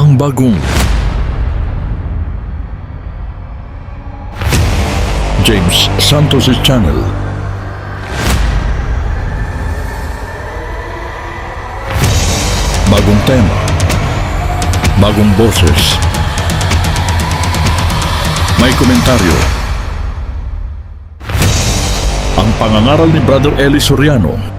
ang bagong James Santos Channel. Bagong tema, bagong boses, may komentaryo. Ang pangangaral ni Brother Eli Soriano.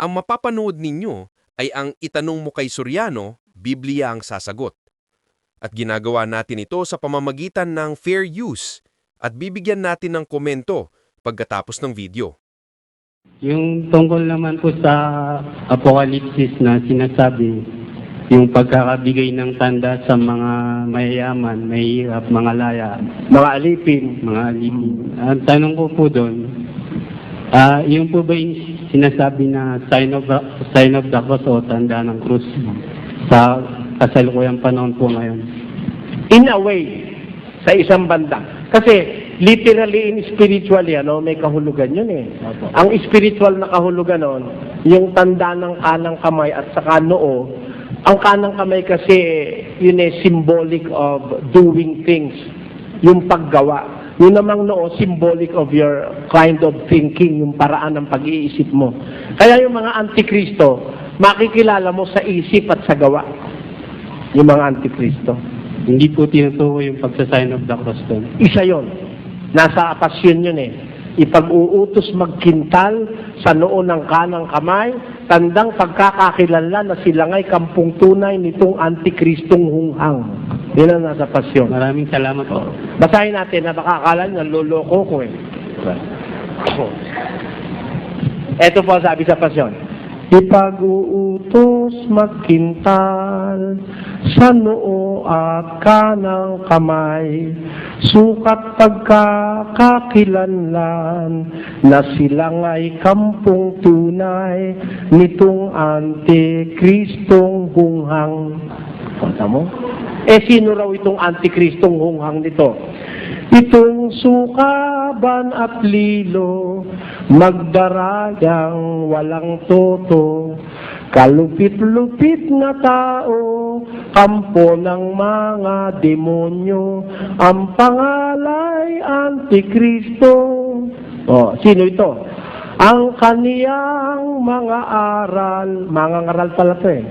Ang mapapanood ninyo ay ang itanong mo kay Soriano, Biblia ang sasagot. At ginagawa natin ito sa pamamagitan ng fair use at bibigyan natin ng komento pagkatapos ng video. Yung tungkol naman po sa Apokalipsis na sinasabi, yung pagkakabigay ng tanda sa mga mayayaman, mahihirap, mga laya, Mga alipin. mga alipin. Ang tanong ko po doon, yung po ba yung sinasabi na sign of the cross o tanda ng krus sa kasalukuyang panahon po ngayon? In a way, sa isang banda. Kasi literally in spiritually, may kahulugan yun eh. Opo. Ang spiritual na kahulugan nun, yung tanda ng kanang kamay at saka noo, ang kanang kamay kasi yun symbolic of doing things. Yung paggawa. Yun namang noo, symbolic of your kind of thinking, yung paraan ng pag-iisip mo. Kaya yung mga antikristo, makikilala mo sa isip at sa gawa. Yung mga antikristo. Hindi po tinutukoy yung pagsa-sign of the cross doon. Isa yon. Nasa pasyon yun eh. Ipag-uutos magkintal sa noo ng kanang kamay, tandang pagkakakilanlan na sila nga'y kampung tunay nitong antikristong hunghang. Yun ang nasa pasyon. Maraming salamat po. Basahin natin na baka akala nyo, luloko ko eh. Ito po sabi sa pasyon. Ipag-uutos magkintal sa noo at kanang kamay, sukat pagkakakilanlan na sila nga'y kampung tunay nitong antikristong hunghang. Kata mo? Sino raw itong antikristong hunghang nito? Itong sukaban at lilo, magdarayang walang toto, kalupit-lupit na tao, kampo ng mga demonyo, ang pangalay Antikristo. Sino ito? Ang kaniyang mga ngaral pala ito eh.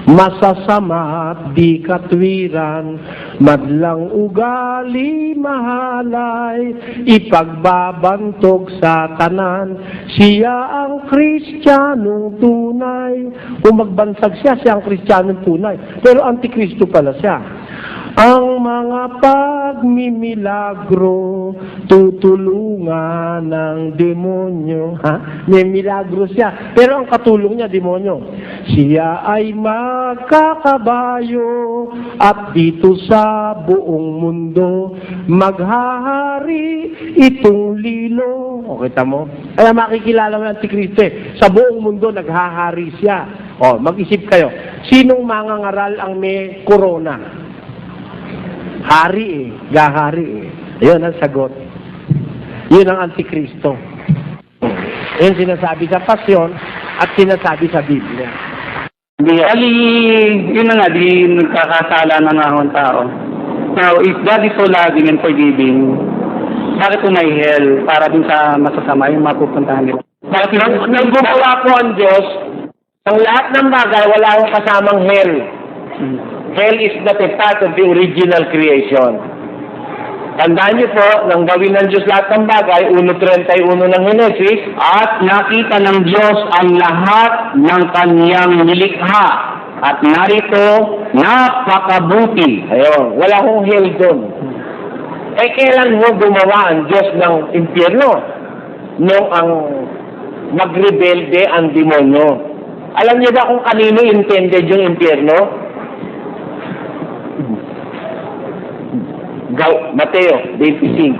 Masasama at di katwiran, madlang ugali mahalay, ipagbabantog sa tanan, siya ang Kristiyanong tunay. Kung magbansag siya, siya ang Kristiyanong tunay. Pero antikristo pala siya. Ang mga pagmimilagro, tutulungan ng demonyo. May milagro siya. Pero ang katulong niya, demonyo. Siya ay magkakabayo at dito sa buong mundo, maghahari itong lilo. O, kita mo? Kaya makikilala mo ang Antikristo eh. Sa buong mundo, naghahari siya. O, mag-isip kayo. Sinong mangangaral ang may corona? Hari eh, gahari eh. Ayun ang sagot. Yun ang Antikristo. Yun sinasabi sa pasyon at sinasabi sa Biblia. Yun na nga, di nagkakasala na nga ang tao. Now, if God is so loving and forgiving, bakit po may hell para dun sa masasama yung mapupuntahan nila? Bakit Nang gumawa po ang Diyos, ang lahat ng bagay, wala akong kasamang hell. Hell is not a part of the original creation. Tandaan niyo po, nang gawin ng Diyos lahat ng bagay, 1.31 ng Henesis, at nakita ng Diyos ang lahat ng kaniyang nilikha at narito napakabuti. ayun, wala akong hell doon. Kailan mo gumawa ang Diyos ng impyerno? Nung ang magrebelde ang demonyo. Alam niyo ba kung kanino intended yung impyerno? Mateo 25.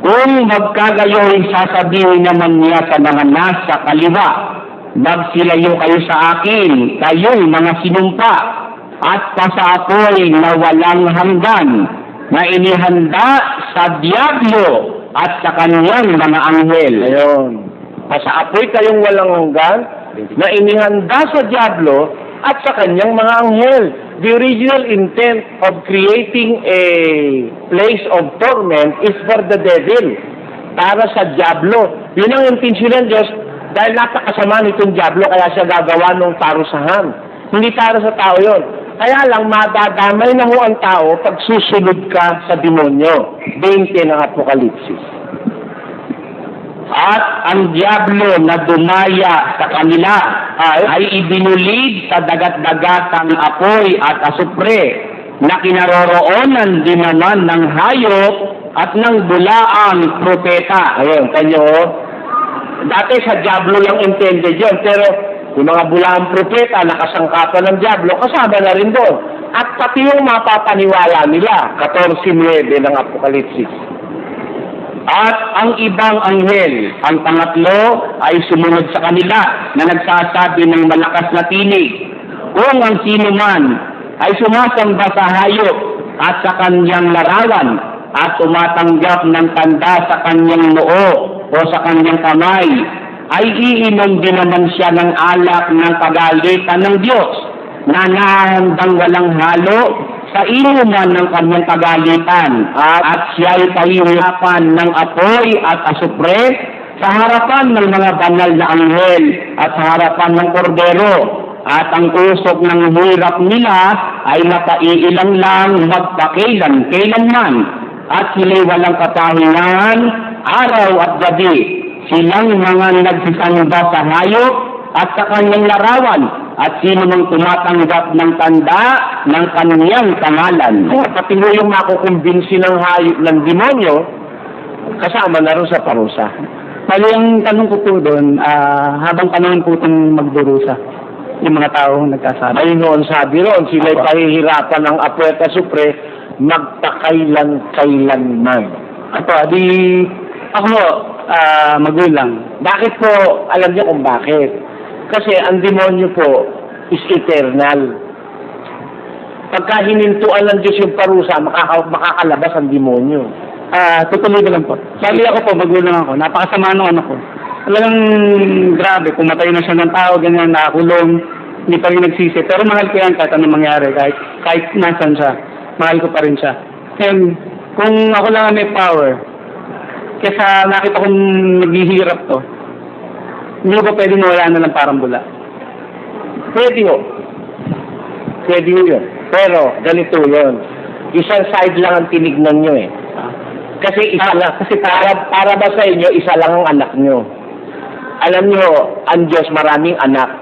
Kung magkagayoy, sasabihin naman niya sa mga nasa kaliwa, magsilayo kayo sa akin, kayo'y mga sinumpa, at sa apoy na walang hanggan, na inihanda sa diablo at sa kanyang mga anghel. Ayun. Sa apoy kayong walang hanggan, na inihanda sa diablo at sa kanyang mga anghel. The original intent of creating a place of torment is for the devil, para sa diablo. Yun ang intensyon ng Diyos, dahil napakasama nitong diablo, kaya siya gagawa ng parusahan. Hindi para sa tao yun. Kaya lang, madadamay na ho ang tao pag susunod ka sa demonyo. 20 ng Apokalipsis. At ang diablo na dumaya sa kanila ay ibinulid sa dagat-dagatang apoy at asupre na kinaroroonan din naman ng hayop at ng bulaang propeta. Ayun, kanyo. Dati sa diablo lang intended yun, pero yung mga bulaang propeta na kasangkapan ng diablo, kasama na rin doon. At pati yung mapapaniwala nila, 14:9 ng Apokalipsis. At ang ibang anghel, ang pangatlo, ay sumunod sa kanila na nagsasabi ng malakas na tinig. Kung ang sino man ay sumasamba sa hayop at sa kanyang larawan at tumatanggap ng tanda sa kanyang noo o sa kanyang kamay, ay iinom din naman siya ng alak ng kagalitan ng Diyos na nahandang walang halo sa inuman ng kanyang kagalitan, at siya ay pahihirapan ng apoy at asupre sa harapan ng mga banal na anghel at sa harapan ng kordero, at ang usok ng hirap nila ay napaiilang lang magpakailan-kailanman, at sila'y walang kapahingahan araw at gabi. Silang mga nagsisamba sa hayop at sa kanyang larawan, at sino mang tumatanggap ng tanda ng kanyang pangalan. Pati mo yung makukumbinsi ng hayop ng demonyo, kasama na rin sa parusa. Bali, ang tanong ko po doon, habang panahon po itong magdurusa, yung mga taong nagkasabi. Ayun noon sabi roon, sila'y pahihirapan ng apoy at asupre, magpakailan-kailanman. Ako, magulang. Bakit po? Alam niyo kung bakit? Kasi ang demonyo po is eternal. Pagka hinintuan ng Diyos yung parusa, makakalabas ang demonyo. Tutuloy ko lang po. Sabi ako po, magulang ako. Napakasama ng anak ko. Talagang grabe, pumatay na siya ng tao, ganyan, nakakulong, hindi pa rin nagsisi. Pero mahal ko yan kahit anong mangyari, kahit nasan siya, mahal ko pa rin siya. And kung ako lang may power, kesa nakita kong naghihirap to, hindi ko pa pwede mawala na lang parang bula. Pwede ho. Pwede ho yun. Pero, ganito yun. Isang side lang ang tinignan nyo eh. Kasi isa lang. Kasi para ba sa inyo, isa lang ang anak nyo. Alam nyo, ang Diyos maraming anak.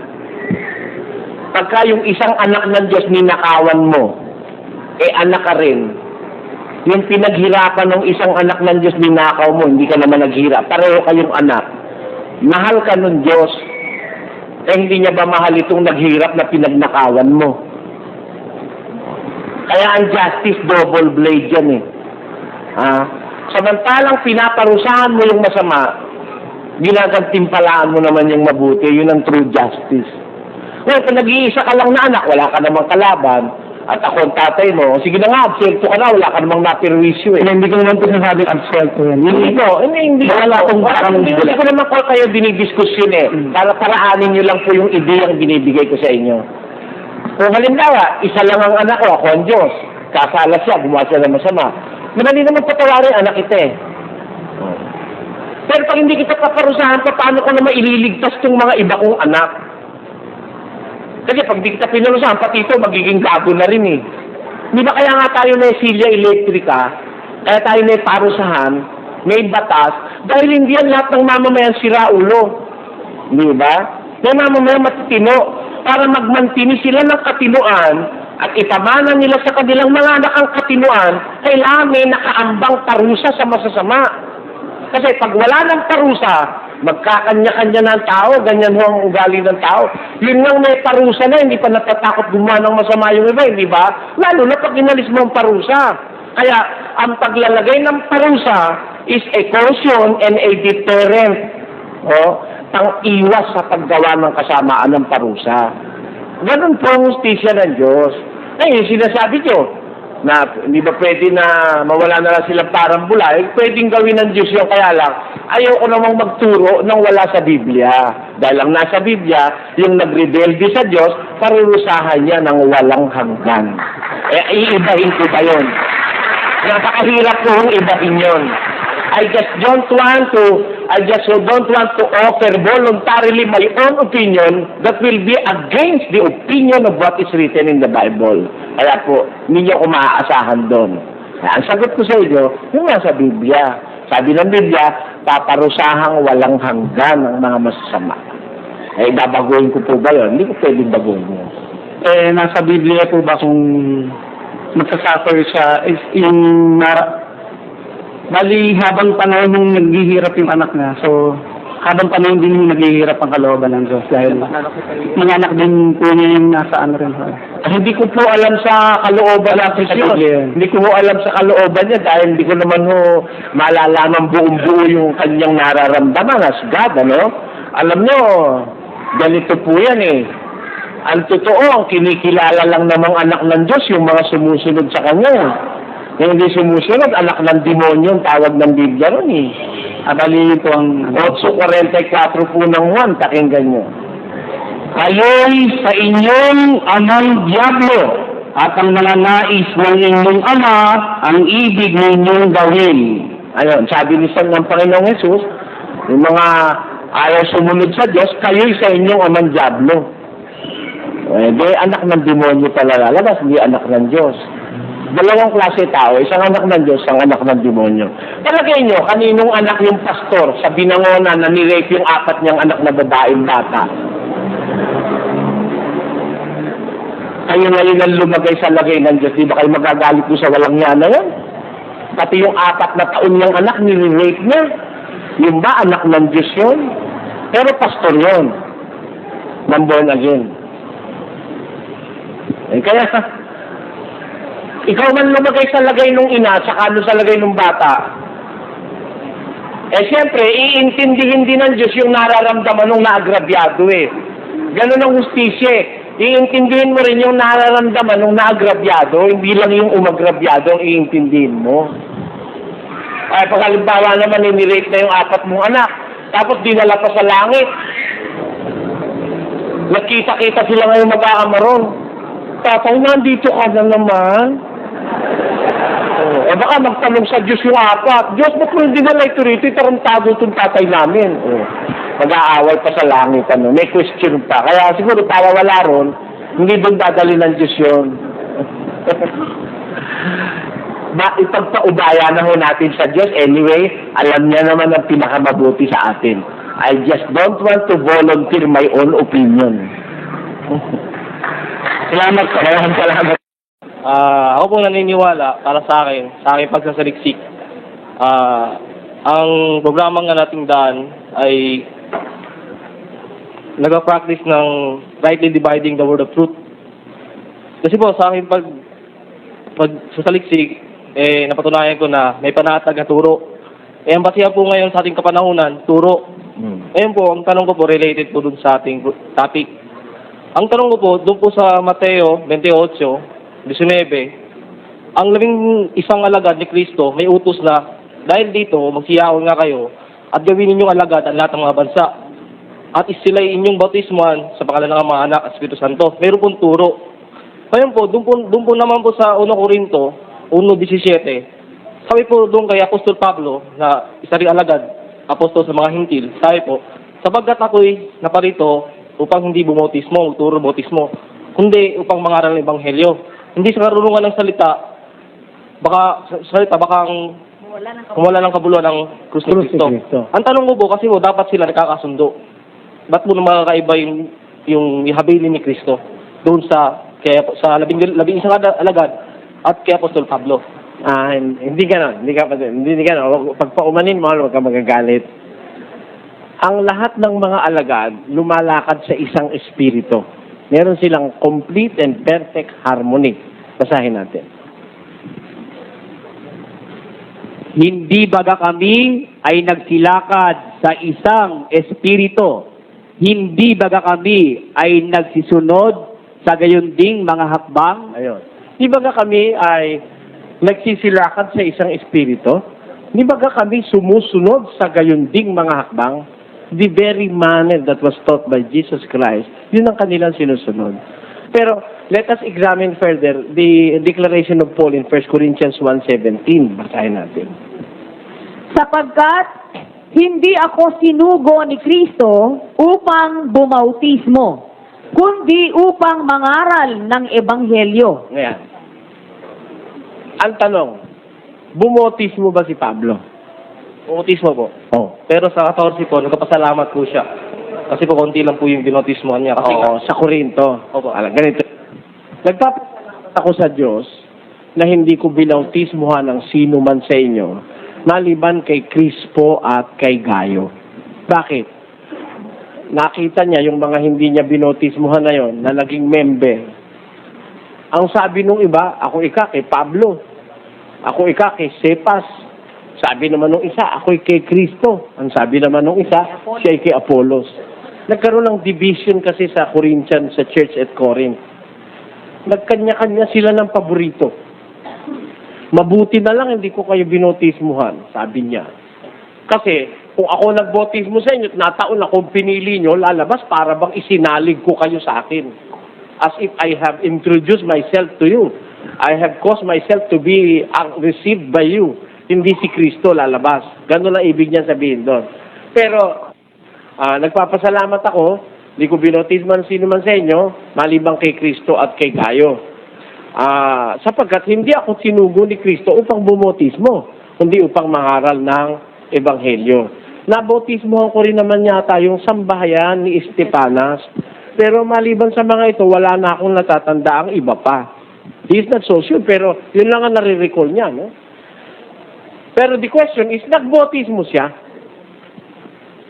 Pagka yung isang anak ng Diyos ninakawan mo, anak ka rin. Yung pinaghirapan ng isang anak ng Diyos ninakaw mo, hindi ka naman naghirap. Pareho kayong anak. Mahal ka ng Diyos. Hindi niya ba mahal itong naghirap na pinagnakawan mo? Kaya ang justice, double blade yan eh. Samantalang pinaparusahan mo yung masama, ginagantimpalaan mo naman yung mabuti. Yun ang true justice. Well, kung nag-iisa ka lang na anak, wala ka namang kalaban, at ako ang tatay mo, sige na nga, absuelto ka na, wala ka namang napirwisyo eh. Hindi ko naman po sinasabing absuelto yan. Hindi ko naman ko kayo dinidiskusyon eh. Para paraanin nyo lang po yung ideyang binibigay ko sa inyo. Kung halimbawa, isa lang ang anak ko, ako ang Diyos. Kasala siya, gumawa siya ng masama. Madali naman patawarin anak kita eh. Pero pag hindi kita paparusahan, paano ko naman ililigtas yung mga iba kong anak? Kasi pag di kita pinarusahan, pati ito magiging gago na rin eh. Di ba kaya nga tayo na silya elektrika, kaya tayo na parusahan, may batas, dahil hindi yan lahat ng mamamayan sira ulo. Di ba? May mamamayan matitino, para magmantini sila ng katinuan, at ipamana nila sa kanilang mga anak ang katinuan, kailangan may nakaambang parusa sa masasama. Kasi pag wala ng parusa, Magkakanya-kanya ng tao, ganyan ho ang ugali ng tao. Yun lang may parusa na, hindi pa natatakot gumawa ng masama yung iba, hindi ba? Lalo na pag inalis mo ang parusa. Kaya, ang paglalagay ng parusa is a caution and a deterrent. Pang-iwas sa paggawa ng kasamaan ng parusa. Ganun po ang hustisya ng Diyos. Ngayon, sinasabi nyo, na hindi ba pwede na mawala na lang silang parang bula, pwedeng gawin ng Diyos yung kaya lang, ayaw ko namang magturo nang wala sa Biblia. Dahil ang nasa Biblia, yung nagrebelde sa Diyos, parurusahan niya ng walang hanggan. Iibahin ko ba yun? Napakahirap ko kung ibahin yun. I just don't want to offer voluntarily my own opinion that will be against the opinion of what is written in the Bible. Kaya po, ninyo ko maaasahan doon. Ang sagot ko sa inyo, yung nasa Biblia. Sabi ng Biblia, paparusahang walang hanggan ng mga masasama. Babaguhin ko po ba yun? Hindi ko pwedeng baguhin yun. Nasa Biblia po ba kung magsasuffer siya is bali, habang panahon nung naghihirap yung anak niya, so, habang panahon din yung naghihirap ang kalooban ng Diyos dahil mga anak din po niya yung nasa ano rin. Hindi ko po alam sa kalooban ng Diyos. Hindi ko po alam sa kalooban niya dahil hindi ko naman malalaman buong-buo yung kanyang nararamdaman as God, ano? Alam niyo, ganito po yan eh. Ang totoo, ang kinikilala lang namang anak ng Diyos, yung mga sumusunod sa kanya. Yung hindi sumusunod, anak ng demonyo, tawag ng Biblia ron eh. Bali po ang 8:44 po ng Juan, pakinggan nyo. kayo'y sa inyong amang Diablo at ang mga nais ng inyong ama ang ibig ninyong gawin. Ayun, sabi ni San ng Panginoong Jesus, yung mga ayaw sumunod sa Diyos, kayo'y sa inyong amang Diablo. Anak ng demonyo pala lalabas, hindi anak ng Diyos. Dalawang klase tao, isang anak ng Diyos, isang anak ng demonyo. Palagay nyo, kaninong anak yung pastor sa binangonan na nirape yung 4 niyang anak na babaeng bata? Kayo ngayon ang lumagay sa lagay ng Diyos, di ba kayo magagalit po sa walang niya na yan? Pati yung 4 na taon niyang anak, nirape niya. Yung ba, anak ng Diyos yun? Pero pastor yun. Born again. Kaya ikaw man lumagay sa lagay nung ina, saka sa lagay nung bata. Siyempre, iintindihin din ng Diyos yung nararamdaman nung naagrabyado eh. Ganun ang hustisya eh. Iintindihin mo rin yung nararamdaman nung naagrabyado, hindi lang yung umagrabyado ang iintindihin mo. Ay, pag halimbawa naman, nirape na yung 4 mong anak, tapos dinala pa sa langit. Nagkita-kita sila ngayon mag-aamaron. Tatay, nandito ka na naman. Baka magtanong sa Diyos yung 4. Diyos, ba't mo hindi na ito rito? Tarantado itong tatay namin. Mag-aaway pa sa langit. May question pa. Kaya siguro para wala ron, hindi doon dadali ng Diyos yun. Ipagpaubaya na ho natin sa Diyos. Anyway, alam niya naman ang pinakamabuti sa atin. I just don't want to volunteer my own opinion. Salamat. Ako po naniniwala para sa aking pagsasaliksik. Ang programa nga nating daan ay nag-practice ng rightly dividing the word of truth. Kasi po sa aking pagsasaliksik, napatunayan ko na may panatag na turo. Ang basihan po ngayon sa ating kapanahunan, turo. Ngayon po, ang tanong ko po related po dun sa ating topic. Ang tanong ko po, doon po sa Mateo 28:19, ang 11 alagad ni Kristo may utos na dahil dito, magsiyaon nga kayo at gawin ninyong alagad ang lahat ng mga bansa at isilay inyong bautismuhan sa pangalan ng Ama, Anak at Espiritu Santo. Mayroon pong turo. Ngayon po, doon po naman po sa 1 Corinto 1:17, sabi po doon kay Apostol Pablo na isa ring alagad, apostol sa mga hintil, sabi po, sapagkat ako'y naparito upang hindi bumautismo, magturo bautismo, kundi upang mangaral ng Ebanghelyo. Hindi sa karunungan ng salita, baka wala ng kabuluhan ng krus ni Kristo. Ang tanong ko po, kasi po, dapat sila nakakasundo. Ba't mo naman kakaiba yung ihabilin ni Kristo doon sa 11 alagad at kay Apostol Pablo? Hindi ganon. Pag paumanin mo, huwag ka magagalit. ang lahat ng mga alagad lumalakad sa isang espiritu. Meron silang complete and perfect harmony. Basahin natin. Hindi baga kami ay nagsilakad sa isang espiritu. Hindi baga kami ay nagsisunod sa gayunding mga hakbang. Ayun. Di ba kami ay nagsisilakad sa isang espiritu? Di ba kami sumusunod sa gayunding mga hakbang? The very manner that was taught by Jesus Christ, yun ang kanilang sinusunod. Pero let us examine further the declaration of Paul in 1 Corinthians 1:17. Basahin natin. Sapagkat hindi ako sinugo ni Kristo upang bumautismo, kundi upang mangaral ng Ebanghelyo. Ngayon. Ang tanong, bumotismo ba si Pablo? Bautismo po. Oh. Pero sa 14 po, nagpapasalamat po siya. Kasi po, konti lang po yung binotismohan niya. Kasi Oo, sa Korinto. Opo. Ganito. Nagpapasalamat ako sa Diyos na hindi ko binautismuhan ang sino man sa inyo, maliban kay Crispo at kay Gayo. Bakit? Nakita niya yung mga hindi niya binotismuhan na yon na naging member. Ang sabi nung iba, ako ika kay Pablo. Ako ika kay Cephas. Sabi naman nung isa, ako'y kay Kristo. Ang sabi naman nung isa, siya'y kay Apollos. Nagkaroon ng division kasi sa Corinthian, sa church at Corinth. Nagkanya-kanya sila ng paborito. Mabuti na lang hindi ko kayo binotismuhan, sabi niya. Kasi kung ako nagbotismo sa inyo at nataon akong pinili nyo, lalabas para bang isinalig ko kayo sa akin. As if I have introduced myself to you. I have caused myself to be received by you. Hindi si Kristo lalabas. Ganun lang ibig niya sabihin doon. Pero, nagpapasalamat ako, hindi ko binotisman sino man sa inyo, malibang kay Kristo at kay Gayo. Sapagkat hindi ako sinugo ni Kristo upang bumotismo, kundi upang mangaral ng Ebanghelyo. Nabotismohan ko rin naman yata yung sambahayan ni Estepanas, pero maliban sa mga ito, wala na akong natatanda ang iba pa. He is not so sure, pero yun lang ang nare-recall niya, no? Pero the question is, nagbotismo siya.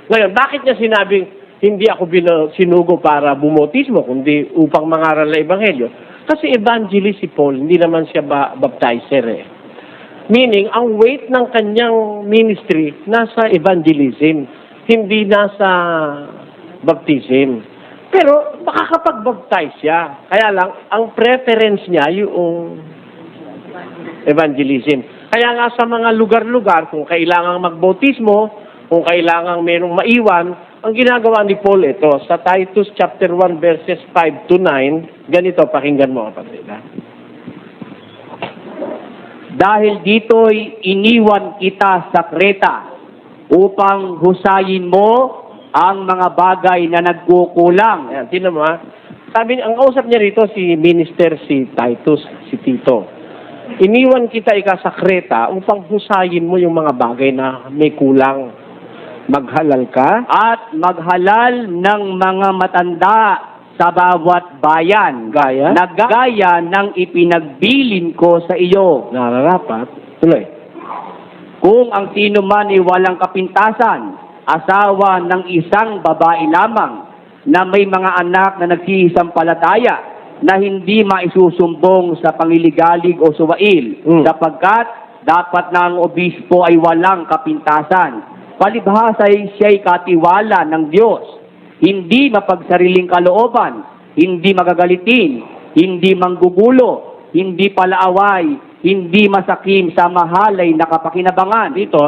Ngayon, bakit niya sinabing, hindi ako sinugo para bumotismo, kundi upang mangaral na Ebanghelyo? Kasi evangelist si Paul, hindi naman siya baptizer eh. Meaning, ang weight ng kanyang ministry nasa evangelism, hindi nasa baptism. Pero makakapag-baptize siya. Kaya lang, ang preference niya yung evangelism. Kaya nga sa mga lugar-lugar, kung kailangang magbautismo, kung kailangang merong maiwan, ang ginagawa ni Paul ito, sa Titus chapter 1 verses 5 to 9, ganito, pakinggan mo kapatid. Dahil dito'y iniwan kita sa Kreta upang husayin mo ang mga bagay na nagkukulang. Ayan, tinan mo ha. Sabi, ang kausap niya rito, si minister, si Titus, si Tito. Iniwan kita sa Kreta upang husayin mo yung mga bagay na may kulang. Maghalal ka. At maghalal ng mga matanda sa bawat bayan. Gaya? Na gaya ng ipinagbilin ko sa iyo. Nararapat. Tuloy. Kung ang sino man ay walang kapintasan, asawa ng isang babae lamang, na may mga anak na nagsisampalataya, na hindi maisusumbong sa pangiligalig o suwail, sapagkat dapat na ang obispo ay walang kapintasan. Palibhas ay siya'y katiwala ng Diyos, hindi mapagsariling kalooban, hindi magagalitin, hindi manggugulo, hindi palaaway, hindi masakim sa mahalay na kapakinabangan. Dito,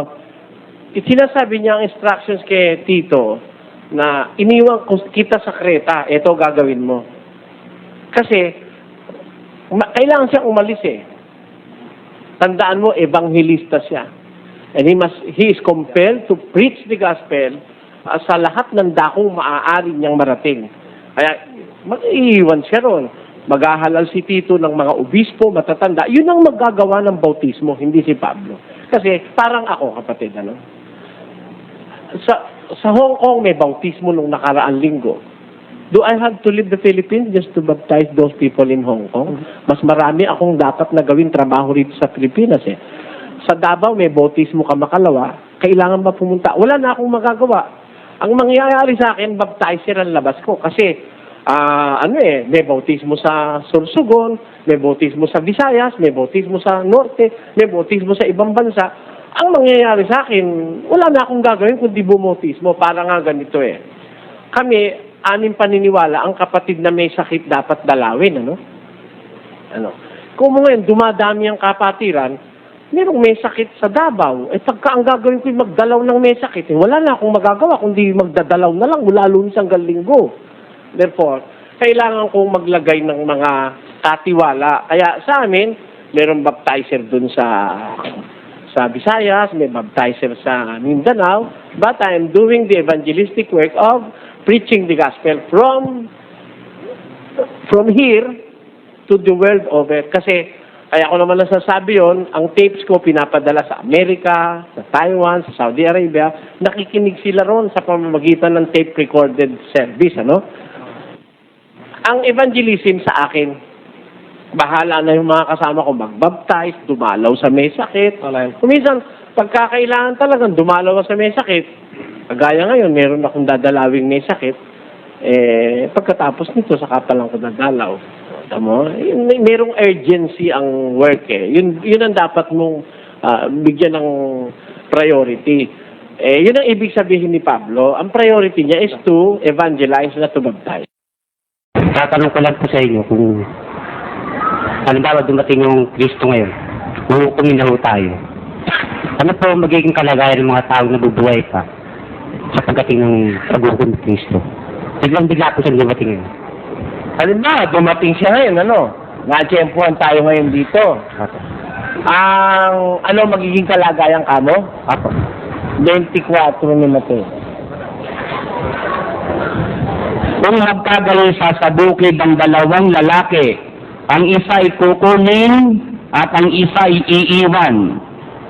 sinasabi niya ang instructions kay Tito na iniwan kita sa Kreta, ito gagawin mo. Kasi, kailangan siyang umalis eh. Tandaan mo, evangelista siya. And he is compelled to preach the gospel sa lahat ng dakong maaari niyang marating. Kaya, mag-iiwan siya ron. Maghahalal si Tito ng mga obispo, matatanda. Yun ang maggagawa ng bautismo, hindi si Pablo. Kasi, parang ako, kapatid, ano? Sa Hong Kong, may bautismo nung nakaraang linggo. Do I have to leave the Philippines just to baptize those people in Hong Kong? Mas marami akong dapat na gawin trabaho rito sa Pilipinas eh. Sa Davao, may bautismo ka makalawa, kailangan ba pumunta? Wala na akong magagawa. Ang mangyayari sa akin, baptizer ang labas ko. Kasi, may bautismo sa Sorsogon, may bautismo sa Visayas, may bautismo sa Norte, may bautismo sa ibang bansa. Ang mangyayari sa akin, wala na akong gagawin kundi bumautismo. Para nga ganito eh. Kami, aming paniniwala, ang kapatid na may sakit dapat dalawin, Kung ngayon, dumadami ang kapatiran, merong may sakit sa Davao. Pagka ang gagawin ko yung magdalaw ng may sakit, wala na akong magagawa kundi magdadalaw na lang mula Lunes hanggang Linggo. Therefore, kailangan kong maglagay ng mga katiwala. Kaya sa amin, merong baptizer dun sa Visayas, may baptizer sa Mindanao, but I am doing the evangelistic work of preaching the gospel from here to the world over. Kasi, kaya ko naman nasasabi yon, ang tapes ko pinapadala sa Amerika, sa Taiwan, sa Saudi Arabia, nakikinig sila ron sa pamamagitan ng tape-recorded service, Ang evangelism sa akin, bahala na yung mga kasama ko mag-baptize, dumalaw sa may sakit. Kuminsan, pagkakailangan talagang dumalaw sa may sakit, kagaya ngayon, meron akong dadalawing may sakit, pagkatapos nito, saka pa lang ko dadalaw. Tamo? Merong urgency ang work eh. Yun ang dapat mong bigyan ng priority. Yun ang ibig sabihin ni Pablo. Ang priority niya is to evangelize, not to baptize. Tatanong ko lang po sa inyo kung halimbawa dumating yung Kristo ngayon, huhukumin na ho tayo. Ano po magiging kalagayan ng mga taong nabubuhay pa sa pagdating ng paghuhukom ni Kristo? Biglang-bigla po siya dumating ngayon. Halimbawa, dumating siya ngayon, na-tiyempuhan tayo ngayon dito. Ang magiging kalagayan kamo? Apo. 24 ni Mateo. Kung magkagaling sa bukid ang dalawang lalaki, ang isa ay kukunin at ang isa ay iiwan.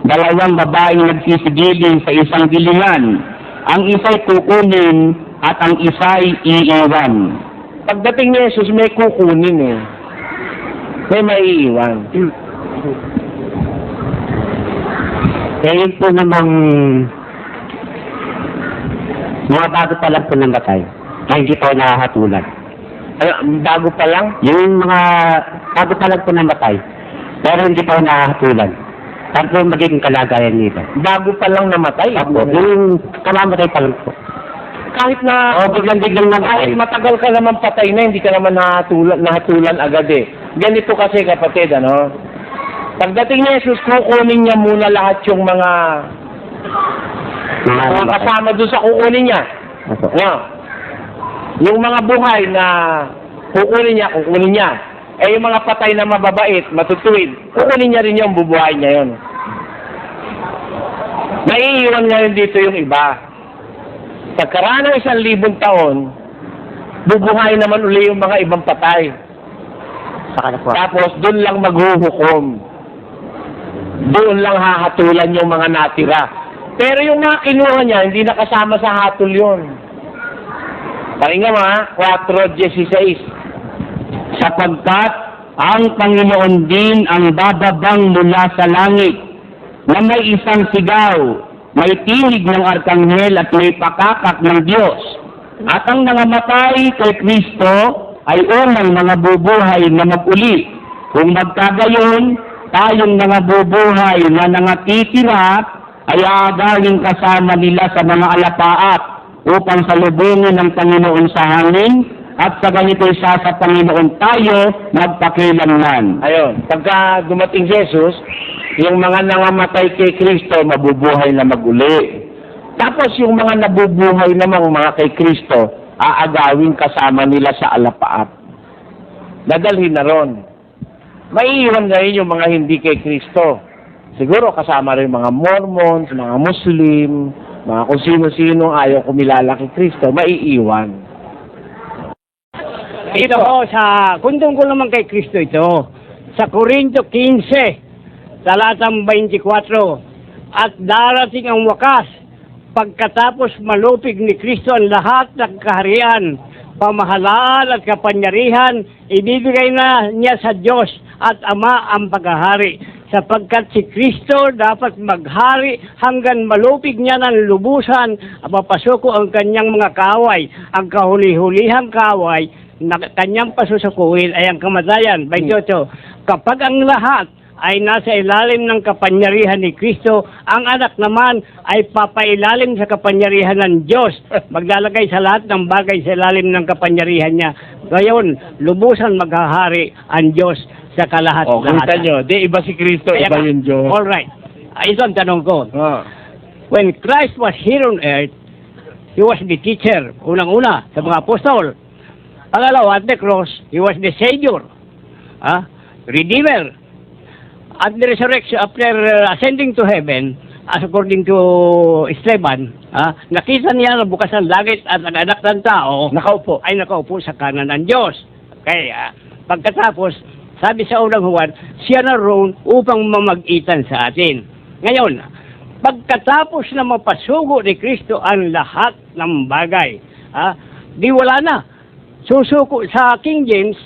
Dalawang babaeng nagsisigiling sa isang gilingan, ang isa ay kukunin at ang isa ay iiwan. Pagdating ni Jesus, may kukunin eh. May maiiwan. Yun po namang mga bago pa lang po ng batay na hindi po nakahatulan. Bago pa lang? Yung mga bago pa lang po ng batay, pero hindi po nakahatulan. Saan po magiging kalagayan nito? Bago pa lang namatay? Opo, yung kamamatay pa lang po. Kahit na biglang-biglang namatay. kahit matagal ka naman patay na, hindi ka naman nahatulan agad eh. Ganito kasi kapatid, Pagdating ni Jesus, kukunin niya muna lahat yung mga kasama doon sa kukunin niya. Yung mga buhay na kukunin niya. Yung mga patay na mababait, matutuwid, kukunin niya rin yung bubuhay niya yun. Naiiwan ngayon dito yung iba. Pagkaraan ng 1,000 taon, bubuhay naman uli yung mga ibang patay. Tapos doon lang maghuhukom. Doon lang hahatulan yung mga natira. Pero yung mga kinuha niya, hindi nakasama sa hatol yun. Pakinggan mo 4:16. Sapagkat ang Panginoon din ang bababang mula sa langit na may isang sigaw, may tinig ng arkanghel at may pakakak ng Diyos. At ang nangamatay kay Kristo ay unang mga bubuhay na mag-uli. Kung magkagayon, tayong mga bubuhay na nangatitira ay aagawin kasama nila sa mga alapaat upang salubungin ng Panginoon sa hangin at sa ganito'y sa Panginoon tayo magpakilanman. Ayun, pagka dumating si Jesus, yung mga nangamatay kay Kristo, mabubuhay na mag-uli. Tapos yung mga nabubuhay namang mga kay Kristo, aagawin kasama nila sa alapaat. Dadalhin na ron. Maiiwan ngayon yung mga hindi kay Kristo. Siguro kasama rin mga Mormons, mga Muslim, mga kung sino-sino ayaw kumilala kay Kristo, maiiwan. Ito ho, kundong ko naman kay Kristo ito. Sa Korinto 15, talatang 24, at darating ang wakas, pagkatapos malupig ni Kristo ang lahat ng kaharian, pamahalaan at kapangyarihan, ibibigay na niya sa Diyos at Ama ang paghahari. sapagkat si Kristo dapat maghari hanggang malupig niya ng lubusan, mapasuko ang kanyang mga kaway. Ang kahuli-hulihang kaway na kanyang pasusukuin ay ang kamatayan. 28. Kapag ang lahat ay nasa ilalim ng kapangyarihan ni Kristo, ang anak naman ay papailalim sa kapangyarihan ng Diyos. Maglalagay sa lahat ng bagay sa ilalim ng kapangyarihan niya. Ngayon, lubusan maghahari ang Diyos sa O, kita kalahat-lahat. nyo, di iba si Kristo, iba yung Diyos. All right. Ito ang tanong ko. Ah. When Christ was here on earth, He was the teacher, unang-una, sa mga apostol. Pangalawa, at the cross, He was the Savior, Redeemer. At the resurrection, after ascending to heaven, as according to Esteban, nakita niya na bukas ang langit at ang anak ng tao ay nakaupo sa kanan ng Diyos. Kaya, pagkatapos, sabi sa unang Juan, siya na roon upang mamag-itan sa atin. Ngayon, pagkatapos na mapasugo ni Kristo ang lahat ng bagay, di wala na. Susuko sa King James,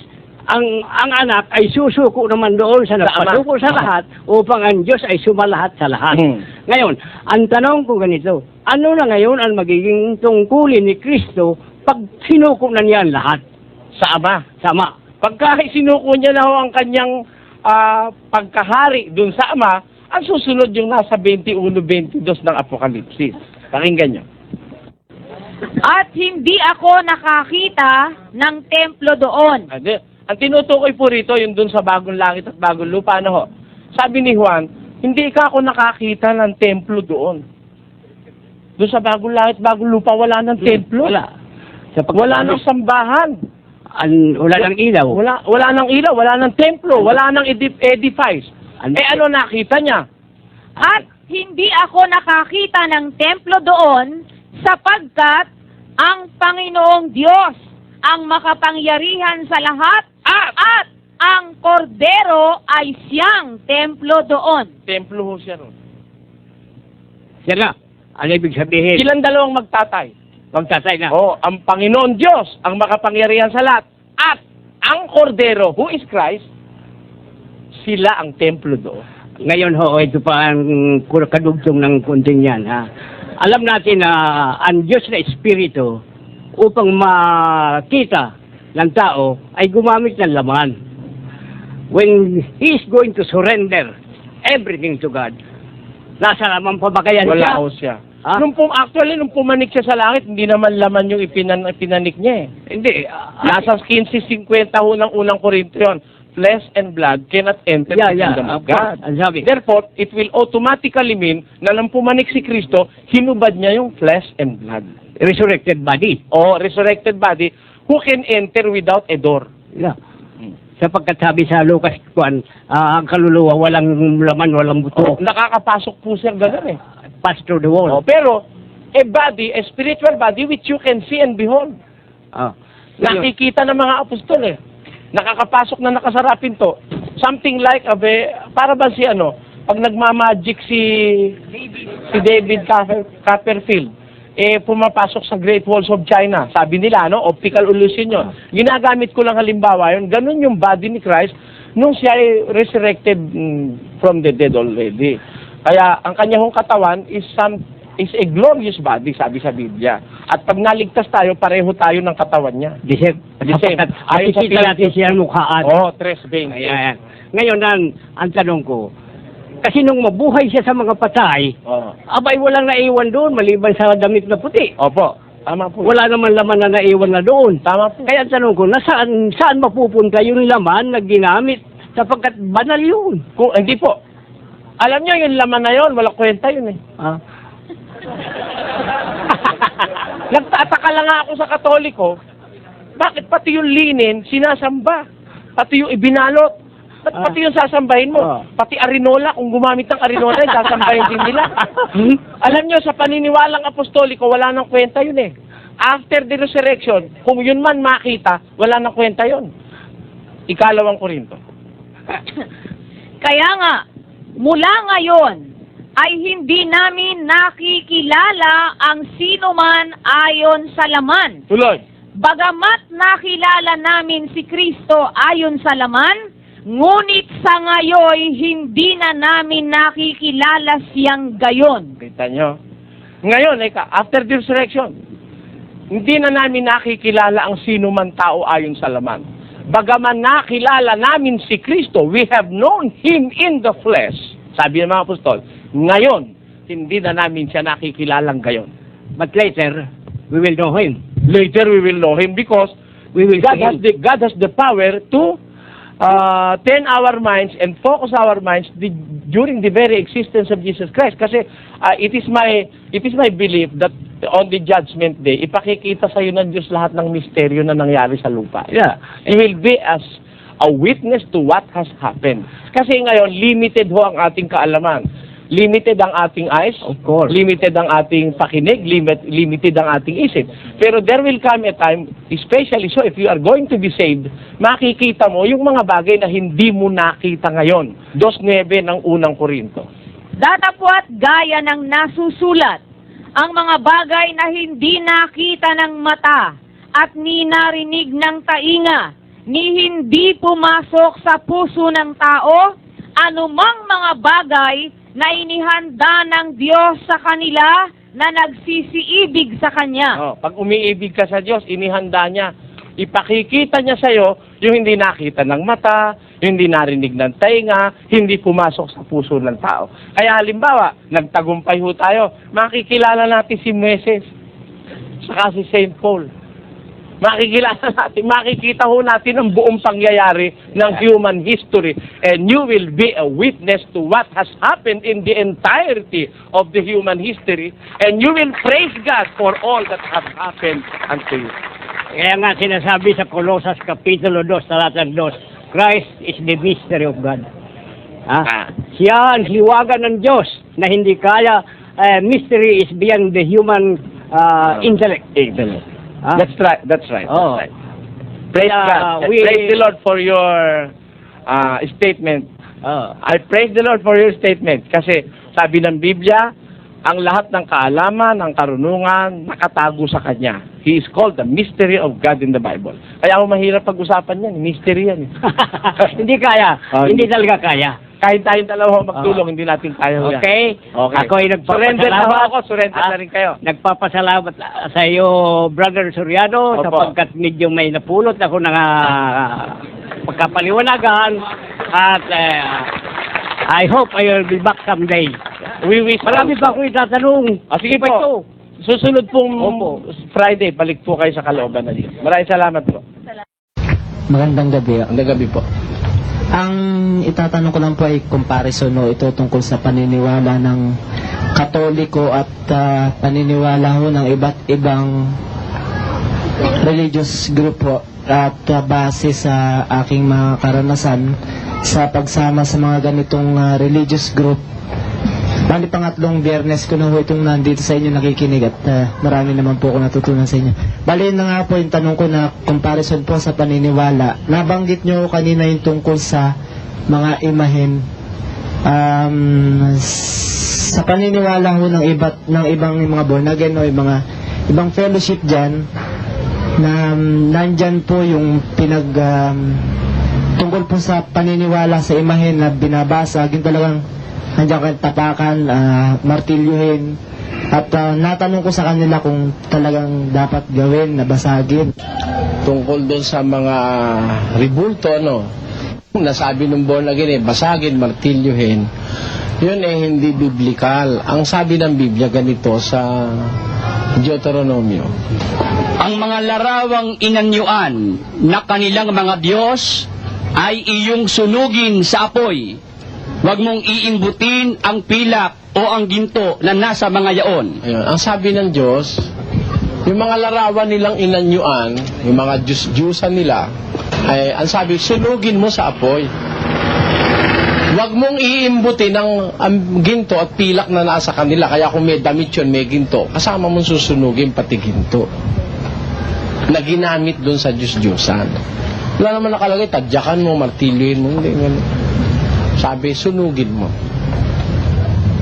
ang anak ay susuko naman doon sa nagpasuko sa lahat upang ang Diyos ay sumalahat sa lahat. Ngayon, ang tanong ko ganito, ano na ngayon ang magiging tungkulin ni Kristo pag sinuko na niya ang lahat? Sa Ama. Sa Ama. Pagka sinuko niya na ho ang kanyang pagkahari dun sa Ama, ang susunod yung nasa 21-22 ng Apokalipsis. Pakinggan nyo. At hindi ako nakakita ng templo doon. Ang tinutukoy po rito, yung dun sa bagong langit at bagong lupa, ano ho? Sabi ni Juan, hindi ka ako nakakita ng templo doon. Doon sa bagong langit, bagong lupa, wala ng templo. Wala. Wala ng sambahan. Wala ng ilaw. Wala ng ilaw, wala ng templo, wala ng edifice. Ano nakita niya? At hindi ako nakakita ng templo doon sapagkat ang Panginoong Diyos ang makapangyarihan sa lahat at ang kordero ay siyang templo doon. Templo ho siya ron. Yan na. Ano ibig sabihin? Silang dalawang magtatay. Magtatay na. Ang Panginoon Diyos, ang makapangyarihan sa lahat, at ang kordero, who is Christ, sila ang templo doon. Ngayon ho, ito pa ang kadugtong ng kunting yan. Alam natin na ang Diyos na Espiritu, upang makita ng tao, ay gumamit ng laman. When He is going to surrender everything to God, nasa laman pa ba kaya Wala siya? ho siya. Nung pumanik siya sa langit, hindi naman laman yung ipinanik niya eh. Hindi. Nasa 15:50 ho ng unang Korinto yun. Flesh and blood cannot enter the kingdom of God. Ang sabi. Therefore, it will automatically mean na nang pumanik si Kristo, hinubad niya yung flesh and blood. Resurrected body. O resurrected body who can enter without a door. Yeah. Sapagkat sabi sa Lucas 1, ang kaluluwa walang laman, walang buto. Nakakapasok po siya gano'n eh. Pass through the wall. Pero, a body, a spiritual body which you can see and behold. Nakikita ng mga apostol eh. Nakakapasok na nakasara pinto. Something like, para ba si pag nagmamagic si David Copperfield, pumapasok sa Great Walls of China. Sabi nila, optical illusion yun. Ginagamit ko lang halimbawa yun. Ganun yung body ni Christ nung siya ay resurrected from the dead already. Kaya ang kanyang katawan is a glorious body, sabi sa Biblia. At pag naligtas tayo, pareho tayo ng katawan niya. The same. Ayon sa Nakikita natin siya ang mukhaan. tres veins. Ayan. Ngayon, ang tanong ko, kasi nung mabuhay siya sa mga patay, abay walang naiwan doon, maliban sa damit na puti. Opo. Tama po. Wala naman laman na naiwan na doon. Tama po. Kaya ang tanong ko, saan mapupunta yung laman na ginamit? Sapagkat banal yun. Hindi po. Alam niyo, yung laman na yun, walang kwenta yun eh. Nagtataka lang ako sa Katoliko, bakit pati yung linen sinasamba? Pati yung ibinalot? Pati yung sasambahin mo? Pati arinola, kung gumamit ng arinola, sasambahin din nila. Alam nyo, sa paniniwalang apostoliko, wala nang kwenta yun eh. After the resurrection, kung yun man makita, wala nang kwenta yun. 2 Korinto. Kaya nga, mula ngayon, ay hindi namin nakikilala ang sino man ayon sa laman. Tuloy. Bagamat nakilala namin si Kristo ayon sa laman, Ngunit sa ngayon, hindi na namin nakikilala siyang gayon. Kita nyo? Ngayon, after the resurrection, hindi na namin nakikilala ang sino man tao ayon sa laman. Bagaman nakilala namin si Kristo, we have known Him in the flesh. Sabi ng mga apostol, ngayon, hindi na namin siya nakikilalang gayon. But later, we will know Him. Later, we will know Him because We will see Him. God has the power to turn our minds and focus our minds during the very existence of Jesus Christ. Kasi it is my belief that on the judgment day, ipakikita sa iyo ng Diyos lahat ng misteryo na nangyari sa lupa. Yeah. You will be as a witness to what has happened. Kasi ngayon, limited ho ang ating kaalaman. Limited ang ating eyes, Of course. limited ang ating pakinig, limited ang ating isip. Pero there will come a time, especially so if you are going to be saved, makikita mo yung mga bagay na hindi mo nakita ngayon. 2:9 ng unang Korinto. Datapwat gaya ng nasusulat, ang mga bagay na hindi nakita ng mata at ni narinig ng tainga, ni hindi pumasok sa puso ng tao, anumang mga bagay na inihanda ng Diyos sa kanila na nagsisiibig sa Kanya. Pag umiibig ka sa Diyos, inihanda niya. Ipakikita niya sa iyo yung hindi nakita ng mata, yung hindi narinig ng tainga, hindi pumasok sa puso ng tao. Kaya halimbawa, nagtagumpay ho tayo, makikilala natin si Moses, saka si St. Paul. Makikilala natin, makikita ho natin ang buong pangyayari ng human history, and you will be a witness to what has happened in the entirety of the human history, and you will praise God for all that has happened unto you. Kaya nga sinasabi sa Colosas Kapitulo 2, talatang 2, Christ is the mystery of God. Siya ang hiwaga ng Diyos na hindi kaya, mystery is beyond the human intellect. That's right. That's right. Oh. That's right. Praise God. Praise the Lord for your statement. I praise the Lord for your statement kasi sabi ng Biblia, ang lahat ng kaalaman, ng karunungan, nakatago sa Kanya. He is called the mystery of God in the Bible. Kaya ako mahirap pag-usapan yan. Mystery yan. Hindi kaya. Hindi talaga kaya. Kahit tayong dalawa magtulong, hindi natin kaya yan. Okay? Ako ay Surrender na nagpapasalamat. ako. Surrender na rin kayo. Nagpapasalamat sa iyo, Brother Soriano, Opo. sapagkat medyo may napulot ako ng pagkapaliwanagan at I hope I will be back someday. Marami pa akong itatanong. Sige po. Susunod pong Friday, balik po kayo sa kalooban na Diyos. Maraming salamat po. Magandang gabi. Magandang gabi po. Ang itatanong ko lang po ay comparison no, ito tungkol sa paniniwala ng Katoliko at paniniwala ho ng iba't ibang religious group po at base sa aking mga karanasan sa pagsama sa mga ganitong religious group. Bali pangatlong biyernes ko na ho itong nandito sa inyo nakikinig at marami naman po ako natutunan sa inyo. Bali na nga po yung tanong ko na comparison po sa paniniwala. Nabanggit nyo kanina yung tungkol sa mga imahen. Sa paniniwala ho ng ibang mga born again o yung mga ibang fellowship dyan na nandyan po yung tungkol po sa paniniwala sa imahen na binabasa, yung talagang nandiyan kang tapakan, martilyuhin. At natanong ko sa kanila kung talagang dapat gawin, nabasagin. Tungkol doon sa mga ribulto, nasabi ng born again, basagin, martilyuhin. Yun hindi biblikal. Ang sabi ng Biblia ganito sa Deuteronomio. Ang mga larawang inanyuan na kanilang mga Diyos ay iyong sunugin sa apoy. Huwag mong iimbutin ang pilak o ang ginto na nasa mga yaon. Ayun. Ang sabi ng Diyos, yung mga larawan nilang inanyuan, yung mga Diyos-Diyusan nila, ay ang sabi, sunugin mo sa apoy. Huwag mong iimbutin ang ginto at pilak na nasa kanila. Kaya kung may damit yun, may ginto, kasama mong susunugin pati ginto na ginamit doon sa Diyos-Diyusan. Wala naman nakalagay, tadyakan mo, martilyoin mo, hindi nga. Sabi, sunugin mo.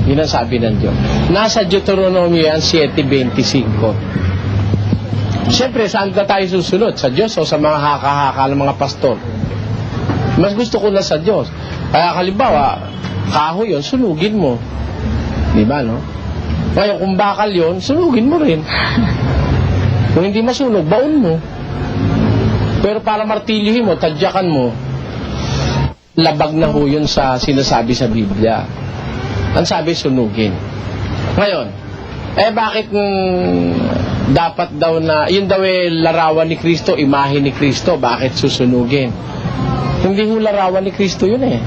Yun ang sabi ng Diyos. Nasa Deuteronomio yan, 7:25. Siyempre, saan ka tayo susunod? Sa Diyos o sa mga haka-haka ng mga pastor? Mas gusto ko na sa Diyos. Kaya halimbawa, kahoy yun, sunugin mo. Di ba, no? Ngayon, kung bakal yun, sunugin mo rin. Kung hindi masunog, baon mo. Pero para martilyohin mo, tadyakan mo, labag na ho yun sa sinasabi sa Biblia. Ang sabi, sunugin. Ngayon, bakit dapat daw na, yun daw larawan ni Kristo, imahe ni Kristo, bakit susunugin? Hindi ho larawan ni Kristo yun eh.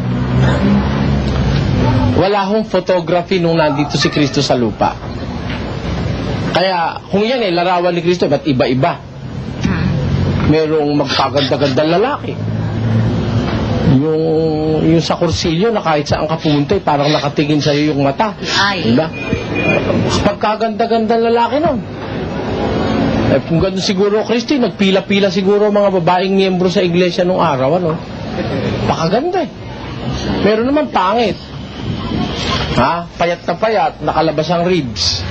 Wala hong photography nung nandito si Kristo sa lupa. Kaya, kung yan larawan ni Kristo, ba't iba-iba? Merong magkaganda-gandang lalaki. Yung sa kursilyo na kahit saan ka pumunta, parang nakatingin sa'yo yung mata. Diba? Pagkaganda-gandang lalaki nun. Kung gano'n siguro Kristo, nagpila-pila siguro mga babaeng miyembro sa iglesia nung araw, ano? Pakaganda eh. Meron naman pangit. Payat na payat, nakalabas ang ribs.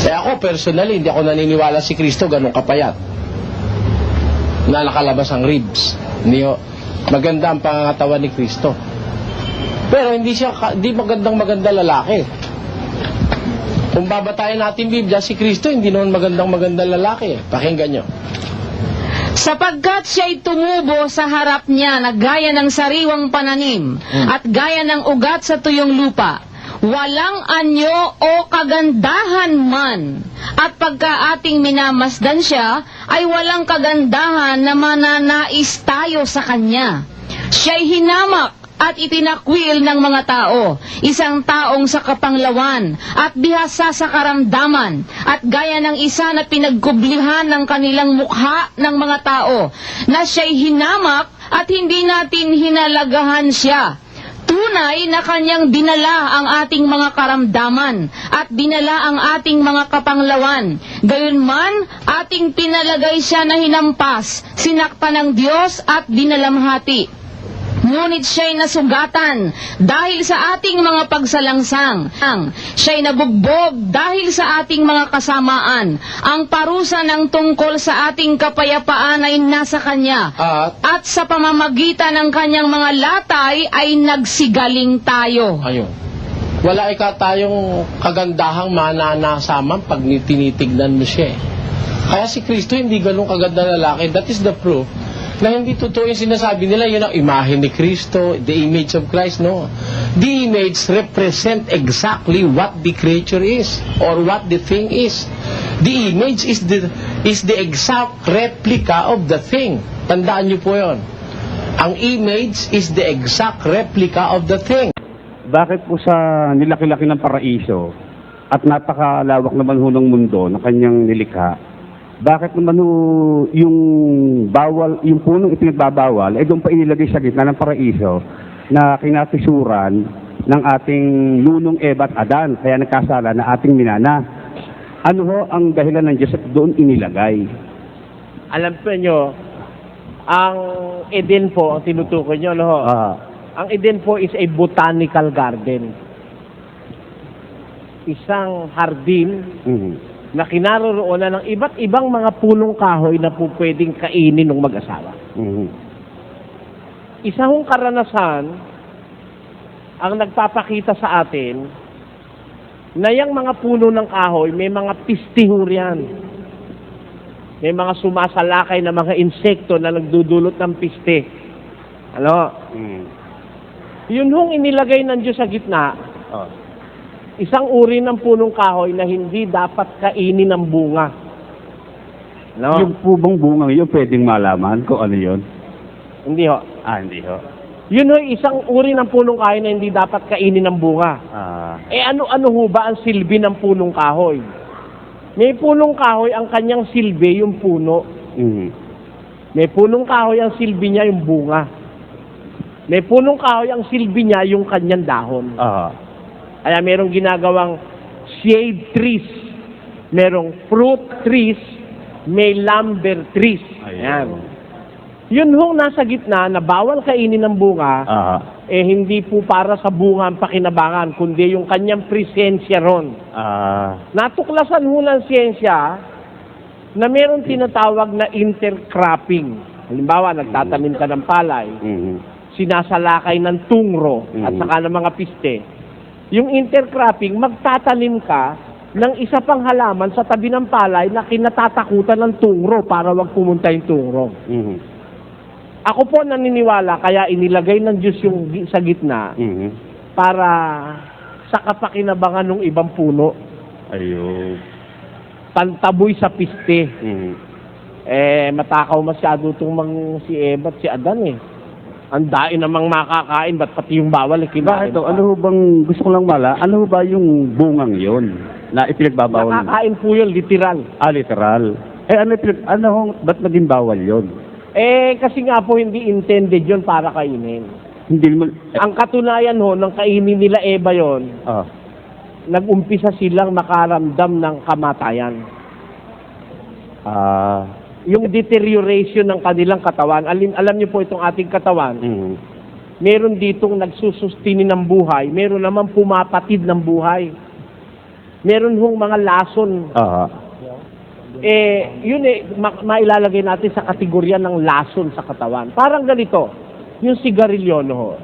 Kaya ako, personally, hindi ako naniniwala si Kristo ganun kapayat. Na nakalabas ang ribs. Hindi maganda ang pangangatawan ni Kristo. Pero hindi maganda lalaki. Kung babatayin natin Biblia, si Kristo hindi naman maganda lalaki. Pakinggan nyo. Sapagkat siya'y tumubo sa harap niya na gaya ng sariwang pananim at gaya ng ugat sa tuyong lupa. Walang anyo o kagandahan man. At pagka ating minamasdan siya, ay walang kagandahan na mananais tayo sa kanya. Siya'y hinamak at itinakwil ng mga tao, isang taong sa kapanglawan at bihasa sa karamdaman, at gaya ng isa na pinagkublihan ng kanilang mukha ng mga tao, na siya'y hinamak at hindi natin hinalagahan siya. Tunay na kanyang dinala ang ating mga karamdaman at dinala ang ating mga kapanglawan. Gayunman, ating pinalagay siya na hinampas, sinaktan ng Diyos at dinalamhati. Ngunit siya'y nasugatan dahil sa ating mga pagsalangsang. Siya'y nabugbog dahil sa ating mga kasamaan. Ang parusa ng tungkol sa ating kapayapaan ay nasa Kanya. At sa pamamagitan ng Kanyang mga latay ay nagsigaling tayo. Ayun. Wala tayong kagandahang mananasaman pag tinitignan mo siya. Kaya si Kristo hindi ganun kaganda lalaki. That is the proof na hindi totoo yung sinasabi nila, yun ang imahe ni Kristo, the image of Christ, no. The image represent exactly what the creature is, or what the thing is. The image is the exact replica of the thing. Tandaan niyo po yun. Ang image is the exact replica of the thing. Bakit po sa nilaki-laki ng paraiso at napakalawak naman ho ng mundo na kanyang nilikha, bakit naman yung bawal, yung punong ipinagbabawal, doon pa inilagay sa gitna ng paraiso na kinatisuran ng ating lunong Eva at Adan, kaya nagkasala na ating minana. Ano ho ang dahilan ng Diyos at doon inilagay? Alam po nyo, ang Eden po, ang tinutukoy nyo, no? Ang Eden po is a botanical garden. Isang hardin na kinaroroonan ng iba't ibang mga punong kahoy na po pwedeng kainin ng mag-asawa. Isa hong karanasan ang nagpapakita sa atin na yung mga puno ng kahoy may mga pistihur yan. May mga sumasalakay na mga insekto na nagdudulot ng piste. Ano? Yun hong inilagay ng Diyos sa gitna. Isang uri ng punong kahoy na hindi dapat kainin ng bunga. No? Yung po bang bunga yun, pwedeng malaman kung ano yun? Hindi ho. Hindi ho. Yun ho, isang uri ng punong kahoy na hindi dapat kainin ng bunga. Ano ho ba ang silbi ng punong kahoy? May punong kahoy, ang kanyang silbi, yung puno. May punong kahoy, ang silbi niya, yung bunga. May punong kahoy, ang silbi niya, yung kanyang dahon. Kaya merong ginagawang shade trees, merong fruit trees, may lumber trees. Ayan. Yun hong nasa gitna na bawal kainin ng bunga, hindi po para sa bunga ang pakinabangan, kundi yung kanyang presensya ron. Natuklasan ho ng siyensya na meron tinatawag na intercropping. Halimbawa, nagtatanim ka ng palay, sinasalakay ng tungro at saka ng mga piste. Yung intercropping, magtatanim ka ng isa pang halaman sa tabi ng palay na kinatatakutan ng tungro para wag pumunta yung tungro. Ako po naniniwala, kaya inilagay ng Diyos yung sa gitna para sa kapakinabangan ng ibang puno. Ayun. Tantaboy sa piste. Matakaw masyado itong si Eva at si Adan eh. Ang dain namang makakain, ba't pati yung bawal kinain pa? Ano bang, gusto ko lang ano ba yung bungang yon na ipinagbabawal? Nakakain po yun, literal. Literal. Ba't naging bawal yon? Kasi nga po hindi intended yon para kainin. Hindi mo... Ang katunayan ho, ng kainin nila Eva yon, nag-umpisa silang makaramdam ng kamatayan. Yung deterioration ng kanilang katawan. Alam niyo po itong ating katawan, meron ditong nagsusustini ng buhay, meron naman pumapatid ng buhay. Meron hong mga lason. Yun mailalagay natin sa kategorya ng lason sa katawan. Parang ganito, yung sigarilyo, no?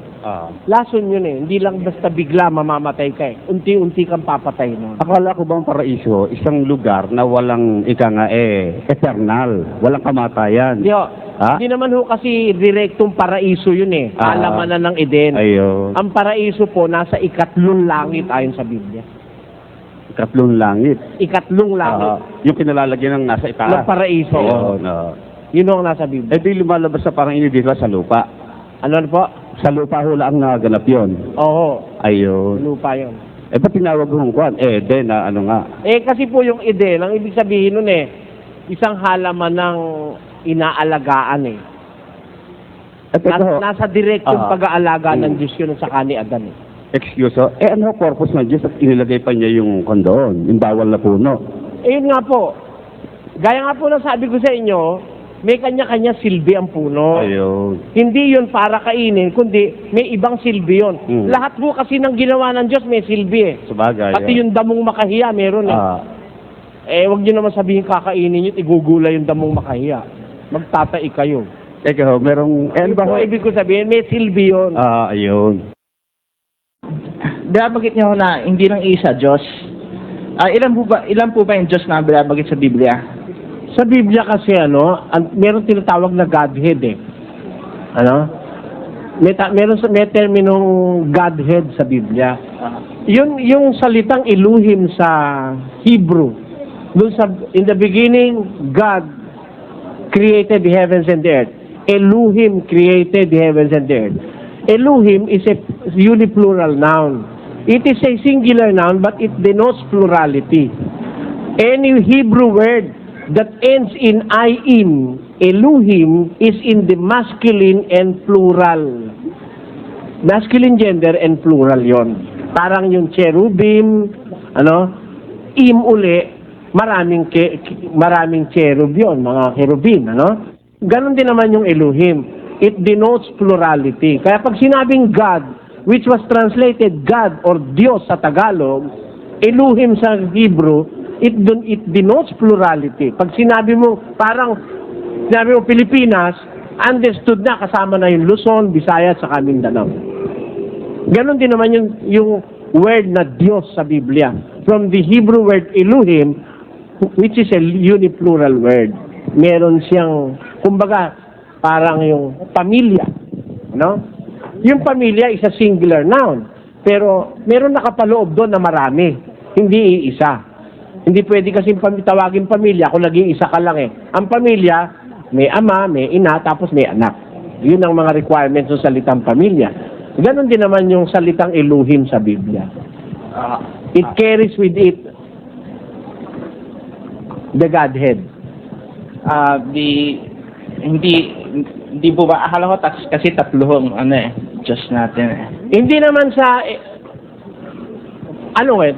Lason yun eh. Hindi lang basta bigla mamamatay ka eh. Unti-unti kang papatay nun. Akala ko bang paraiso, isang lugar na walang eternal, walang kamatayan. Hindi naman ho kasi direktong paraiso yun eh. Alamanan ng Eden. Ayun. Ang paraiso po nasa ikatlong langit ayon sa Biblia. Ikatlong langit. Ikatlong langit. Yung kinalalagyan ng nasa itaas. Ng paraiso. Ayun. Yun ang nasa Biblia. Di lumalabas sa parang dito sa lupa. Ano po? Sa lupa hula ang naganap yun. Oo. Ayun. Lupa yun. Ba't tinawag kong kwan? Eden na ano nga? Kasi po yung Eden, ang ibig sabihin nun isang halaman ng inaalagaan nasa direktong pag-aalaga ng Diyos yun sa ni Adan Excuse me? Ano purpose ng Diyos at inilagay pa niya yung kondoon? Yung bawal na puno? Yun nga po. Gaya nga po na sabi ko sa inyo, may kanya-kanya silbi ang puno. Ayun. Hindi yun para kainin, kundi may ibang silbi yun. Lahat po kasi ng ginawa ng Diyos may silbi Sabagay. Pati yung damong makahiya meron wag nyo naman sabihin kakainin yun, igugulay yung damong makahiya. Magtatai kayo. Teka ho, merong... Ibig ko sabihin, may silbi yun. Ayun. Binabagit niyo na hindi lang isa Diyos. Ilan po ba yung Diyos na binabagit sa Biblia? Sa Biblia kasi meron tinatawag na Godhead May terminong Godhead sa Biblia. Yung salitang Elohim sa Hebrew, in the beginning, God created the heavens and the earth. Elohim created the heavens and the earth. Elohim is a uniplural noun. It is a singular noun, but it denotes plurality. Any Hebrew word that ends in "im," Elohim, is in the masculine and plural. Masculine gender and plural yon. Parang yung cherubim, im uli, maraming cherub yon, mga cherubim, Ganon din naman yung Elohim. It denotes plurality. Kaya pag sinabing God, which was translated God or Diyos sa Tagalog, Elohim sa Hebrew, it denotes plurality. Pag sinabi mo Pilipinas, understood na kasama na yung Luzon, Visayas, sa Mindanao. Ganon din naman yung word na Diyos sa Biblia. From the Hebrew word Elohim, which is a uniplural word. Meron siyang, kumbaga, parang yung pamilya. Yung pamilya is a singular noun. Pero meron nakapaloob doon na marami. Hindi iisa. Hindi pwede kasi tawagin pamilya kung naging isa ka lang Ang pamilya, may ama, may ina, tapos may anak. Yun ang mga requirements ng salitang pamilya. Ganon din naman yung salitang Elohim sa Biblia. It carries with it the Godhead. Hindi po ba, akala ko kasi tatlo Diyos natin Hindi naman sa...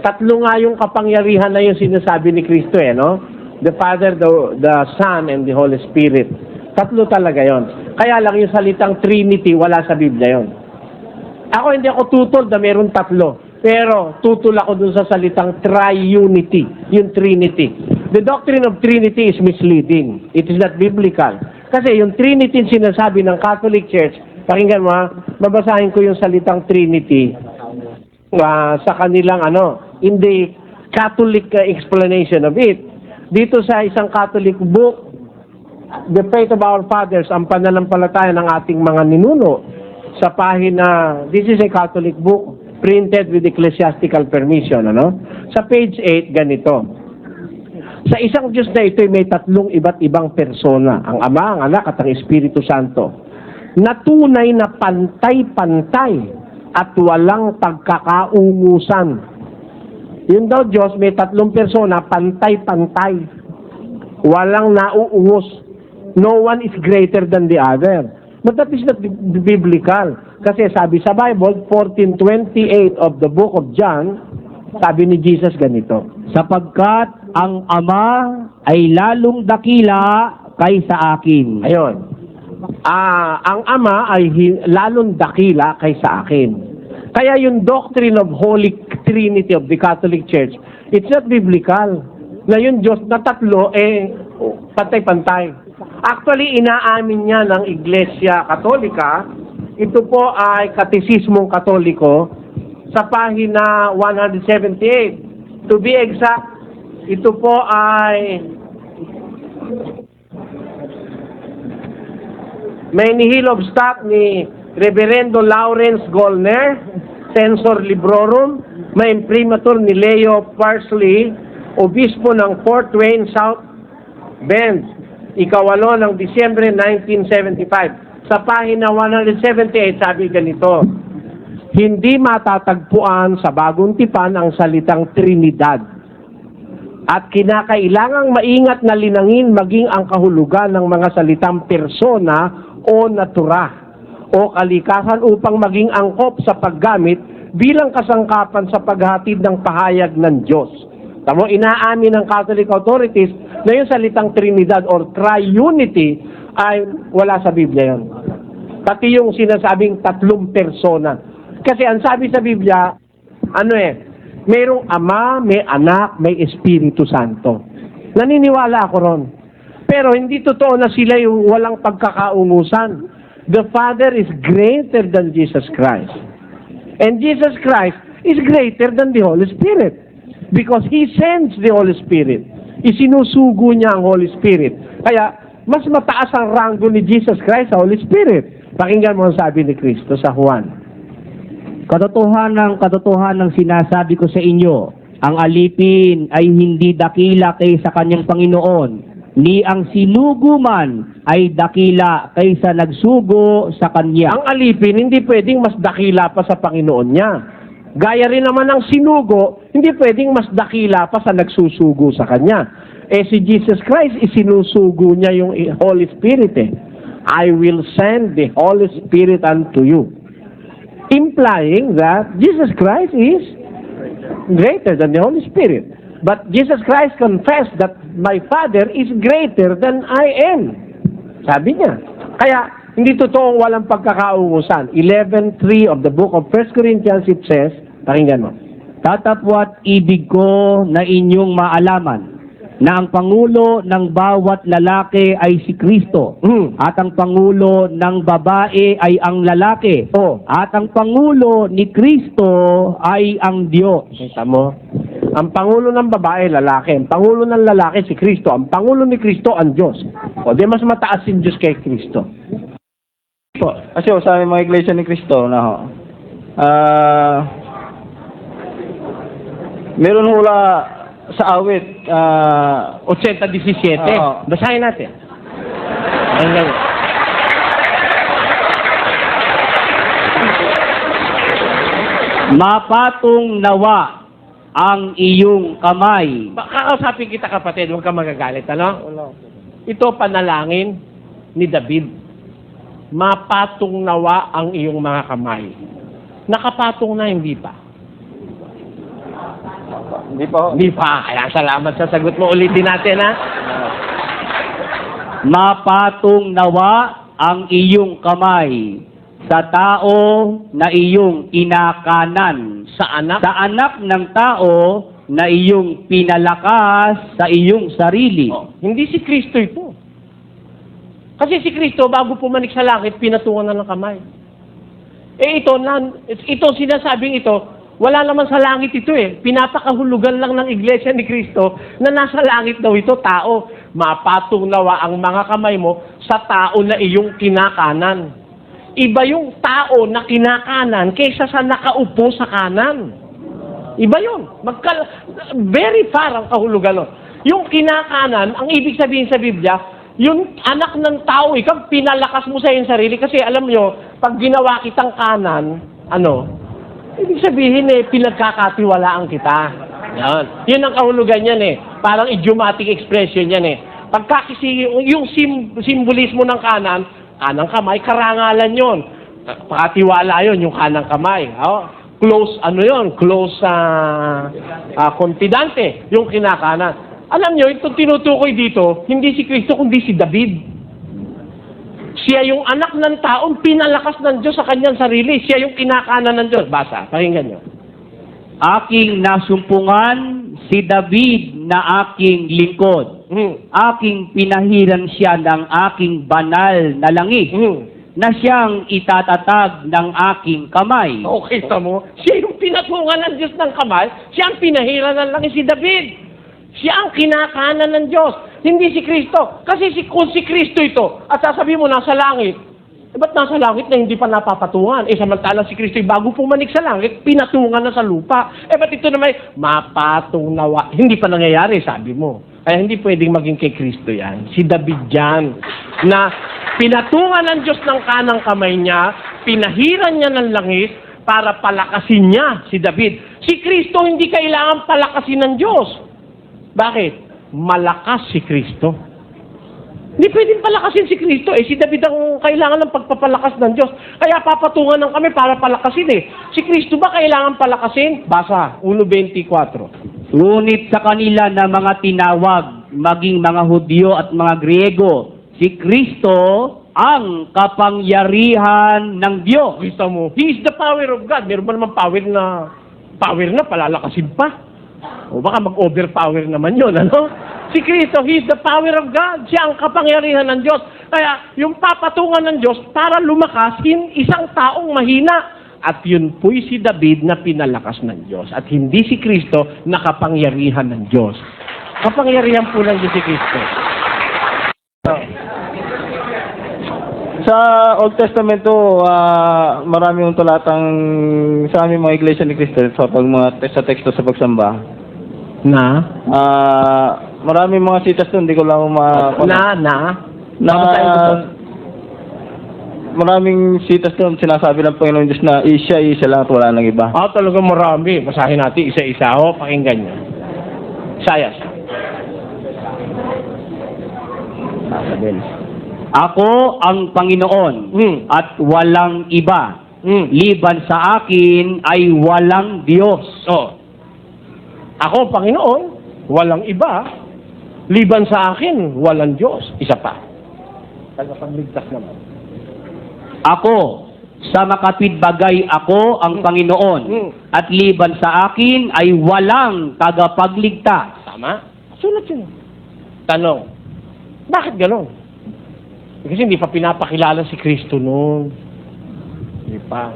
tatlo nga yung kapangyarihan na yung sinasabi ni Kristo The Father, the Son, and the Holy Spirit. Tatlo talaga yon. Kaya lang yung salitang Trinity, wala sa Biblia yon. Hindi ako tutol na meron tatlo. Pero tutol ako dun sa salitang triunity, yung Trinity. The doctrine of Trinity is misleading. It is not biblical. Kasi yung Trinity sinasabi ng Catholic Church, pakinggan mo ha, babasahin ko yung salitang Trinity sa kanilang in the Catholic explanation of it. Dito sa isang Catholic book, The Faith of Our Fathers, ang pananampalataya ng ating mga ninuno, sa pahina, this is a Catholic book, printed with ecclesiastical permission, Sa page 8, ganito. Sa isang Diyos na ito, may tatlong iba't ibang persona, ang Ama, ang Anak, at ang Espiritu Santo, na tunay na pantay-pantay at walang pagkakaungusan. Yun daw Diyos, may tatlong persona, pantay-pantay, walang nauungos. No one is greater than the other. But that is not biblical. Kasi sabi sa Bible, 14:28 of the book of John, sabi ni Jesus ganito, Sapagkat ang Ama ay lalong dakila kaysa akin. Ayun. Ang Ama ay lalong dakila kaysa akin. Kaya yung doctrine of Holy Trinity of the Catholic Church, it's not biblical. Na yung Diyos na tatlo, pantay-pantay. Actually, inaamin niya ng Iglesia Katolika. Ito po ay Katekismong Katoliko sa pahina 178. To be exact, ito po ay may nihil of stock ni Reverendo Lawrence Gollner, Censor Librorum, may imprimatur ni Leo Parsley, Obispo ng Fort Wayne, South Bend, 8 ng Disyembre 1975. Sa pahina 178, sabi ganito, hindi matatagpuan sa Bagong Tipan ang salitang Trinidad. At kinakailangang maingat na linangin maging ang kahulugan ng mga salitang persona o natura o kalikasan upang maging angkop sa paggamit bilang kasangkapan sa paghatid ng pahayag ng Diyos. Tamo, inaamin ng Catholic authorities na yung salitang Trinidad or Triunity ay wala sa Biblia yun. Pati yung sinasabing tatlong persona. Kasi ang sabi sa Biblia, mayroong Ama, may Anak, may Espiritu Santo. Naniniwala ako ron. Pero hindi totoo na sila yung walang pagkakaungusan. The Father is greater than Jesus Christ. And Jesus Christ is greater than the Holy Spirit. Because He sends the Holy Spirit. Isinusugo niya ang Holy Spirit. Kaya, mas mataas ang ranggo ni Jesus Christ sa Holy Spirit. Pakinggan mo ang sabi ni Kristo sa Juan. Katotohanan sinasabi ko sa inyo, ang alipin ay hindi dakila kaysa kanyang Panginoon, ni ang sinugo man ay dakila kaysa nagsugo sa kanya. Ang alipin hindi pwedeng mas dakila pa sa Panginoon niya. Gaya rin naman ang sinugo, hindi pwedeng mas dakila pa sa nagsusugo sa kanya. Si Jesus Christ, isinusugo niya yung Holy Spirit I will send the Holy Spirit unto you. Implying that Jesus Christ is greater than the Holy Spirit. But Jesus Christ confessed that my Father is greater than I am. Sabi niya. Kaya, hindi totoong walang pagkakaungusan. 11:3 of the book of 1 Corinthians, it says, pakinggan mo, Tatapwat ibig ko na inyong maalaman na ang Pangulo ng bawat lalaki ay si Kristo, at ang Pangulo ng babae ay ang lalaki, at ang Pangulo ni Kristo ay ang Diyos. Kita mo? Ang Pangulo ng babae, lalaki. Ang Pangulo ng lalaki, si Kristo. Ang Pangulo ni Kristo, ang Diyos. O di mas mataas si Diyos kay Kristo. Kasi sa mga iglesia ni Kristo meron hula sa awit 80:17. Basahin natin. Mapatong nawa ang iyong kamay. Kakausapin kita, kapatid, huwag ka magagalit, Ito panalangin ni David. Mapatong nawa ang iyong mga kamay. Nakapatong na, hindi pa. Hindi pa. Kaya salamat sa sagot mo. Ulitin natin, Mapatong nawa ang iyong kamay sa tao na iyong inakanan, sa anak ng tao na iyong pinalakas sa iyong sarili. Hindi si Kristo ito. Kasi si Kristo, bago pumanik sa langit, pinatungan na ng kamay. Ito sinasabing ito, wala naman sa langit ito eh. Pinapakahulugan lang ng iglesia ni Kristo na nasa langit daw ito, tao. Mapatong nawa ang mga kamay mo sa tao na iyong kinakanan. Iba yung tao na kinakanan kaysa sa nakaupo sa kanan. Iba yun. Very far ang kahulugan nun. Yung kinakanan, ang ibig sabihin sa Biblia, yung anak ng tao, ikaw pinalakas mo sa iyong sarili. Kasi alam nyo, pag ginawa kitang kanan, ibig sabihin pinagkakatiwalaan kita. Yan. Yun ang kahulugan yan Parang idiomatic expression yan Pagka kasi yung simbolismo ng kanang kamay, karangalan yun. Pakatiwala yun, yung kanang kamay. Close, close confidante, yung kinakanan. Alam nyo, itong tinutukoy dito, hindi si Kristo, kundi si David. Siya yung anak ng taong pinalakas ng Diyos sa kanyang sarili. Siya yung kinakanan ng Diyos. Basa, pakinggan nyo. Aking nasumpungan si David na aking lingkod. Aking pinahiran siya ng aking banal na langis na siyang itatatag ng aking kamay. Okay, tamo. Siya yung pinatungan ng Diyos ng kamay. Siya ang pinahiran ng langis si David. Siya ang kinakanan ng Diyos. Hindi si Kristo. Kasi kung si Kristo ito, at sasabihin mo nasa langit, ba't nasa langit na hindi pa napapatungan? Samantala si Kristo, bago pumanik sa langit, pinatungan na sa lupa. Ba't ito na may mapatong nawa? Hindi pa nangyayari, sabi mo. Kaya hindi pwedeng maging kay Kristo yan. Si David yan, na pinatungan ng Diyos ng kanang kamay niya, pinahiran niya ng langis para palakasin niya si David. Si Kristo hindi kailangan palakasin ng Diyos. Bakit? Malakas si Kristo. Hindi pwedeng palakasin si Kristo Si David ang kailangan ng pagpapalakas ng Diyos. Kaya papatungan ng kami para palakasin Si Kristo ba kailangan palakasin? Basa, 1:24. Ngunit sa kanila na mga tinawag, maging mga Hudyo at mga Griego, si Kristo ang kapangyarihan ng Diyos. Kita mo, He is the power of God. Meron ba naman power na palalakasin pa? O baka mag-overpower naman yun, Si Kristo, He is the power of God. Siya ang kapangyarihan ng Diyos. Kaya, yung papatungan ng Diyos para lumakas isang taong mahina. At yun po'y si David na pinalakas ng Diyos. At hindi si Kristo na kapangyarihan ng Diyos. Kapangyarihan po ng Diyos si Kristo. Sa Old Testamento, marami yung talatang sa aming mga iglesia ni Cristo sa teksto sa pagsamba. Marami mga citas doon, hindi ko lang maraming citas doon, sinasabi ng Panginoon Diyos na isa lang at wala nang iba. Talagang marami. Basahin natin isa-isa. Pakinggan nyo. Isaiah. Ako ang Panginoon at walang iba. Liban sa akin ay walang Diyos. Ako, Panginoon, walang iba. Liban sa akin, walang Diyos. Isa pa. Tagapagligtas naman. Ako, sa makapitbagay ako ang Panginoon. At liban sa akin ay walang tagapagligtas. Tama? Sulat yun. Tanong, bakit ganon? Kasi hindi pa pinapakilala si Kristo noon. Hindi pa.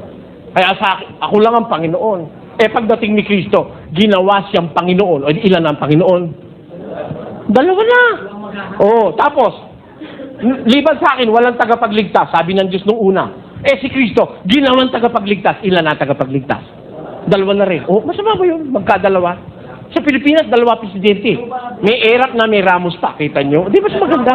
Kaya sa akin, ako lang ang Panginoon. Pagdating ni Kristo, ginawa siyang Panginoon. Ilan ang Panginoon? Dalawa na. Tapos, liban sa akin, walang tagapagligtas. Sabi ng Diyos nung una. Si Kristo, ginawang tagapagligtas. Ilan na tagapagligtas? Dalawa na rin. Masama ba yun? Magkadalawa. Sa Pilipinas, dalawa presidente. May Erap na may Ramos pa. Kita nyo? Di ba mas maganda?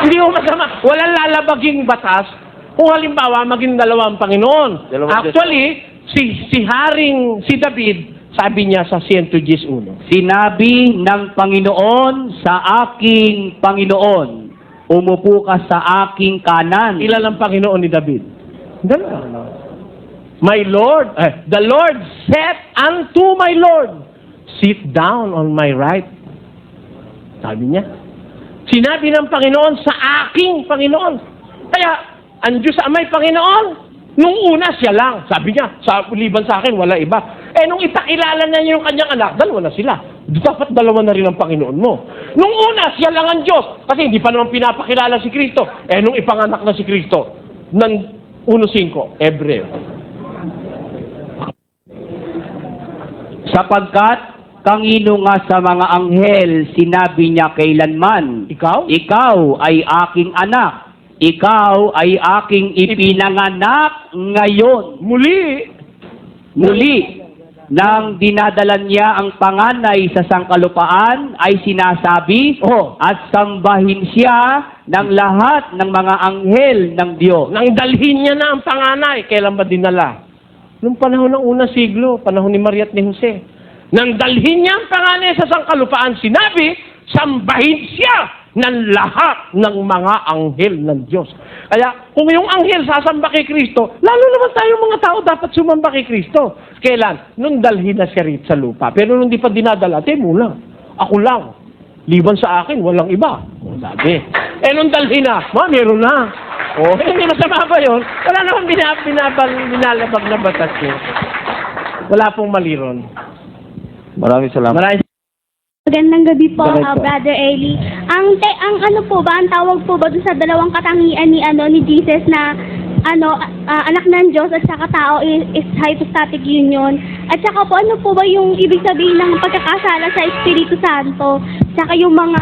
Hindi ko masama. Walang lalabaging batas kung halimbawa maging dalawang Panginoon. Actually, si David, sabi niya sa 111. Sinabi ng Panginoon sa aking Panginoon, umupo ka sa aking kanan. Ilan ang Panginoon ni David? Dalawa. My Lord, the Lord said unto my Lord, sit down on my right. Sabi niya. Sinabi ng Panginoon sa aking Panginoon. Kaya, ang Diyos Amay Panginoon, nung una siya lang. Sabi niya, liban sa akin, wala iba. Nung ipakilala na niya yung kanyang anak, dalawa na sila. Dapat dalawa na rin ang Panginoon mo. Nung una, siya lang ang Diyos. Kasi hindi pa naman pinapakilala si Kristo. Nung ipanganak na si Kristo, ng 1:5, Hebreo. Sapagkat kanino nga sa mga anghel sinabi niya kailanman, Ikaw ay aking anak. Ikaw ay aking ipinanganak ngayon. Muli, nang dinadalan niya ang panganay sa sangkalupaan, ay sinasabi at sambahin siya ng lahat ng mga anghel ng Diyos. Nang dalhin niya na ang panganay, kailan ba dinala? Nung panahon ng unang siglo, panahon ni Maria at ni Jose. Nang dalhin niya ang panganay sa sangkalupaan, sinabi, sambahin siya ng lahat ng mga anghel ng Diyos. Kaya, kung yung anghel sasamba kay Kristo, lalo naman tayo mga tao dapat sumamba kay Kristo. Kailan? Nung dalhin na siya rito sa lupa. Pero nung di pa dinadala, muna. Ako lang. Liban sa akin, walang iba. Sabi. Nung dalhin na, meron na. Hindi masama ba yun? Wala naman binalabag na batas yun. Wala pong mali ron. Maraming salamat. Magandang gabi po, Brother Eli. Ang ano po ba, ang tawag po ba doon sa dalawang katangian ni Jesus na anak ng Diyos at saka tao is hypostatic union. At saka po, ano po ba yung ibig sabihin ng pagkakasala sa Espiritu Santo? Saka yung mga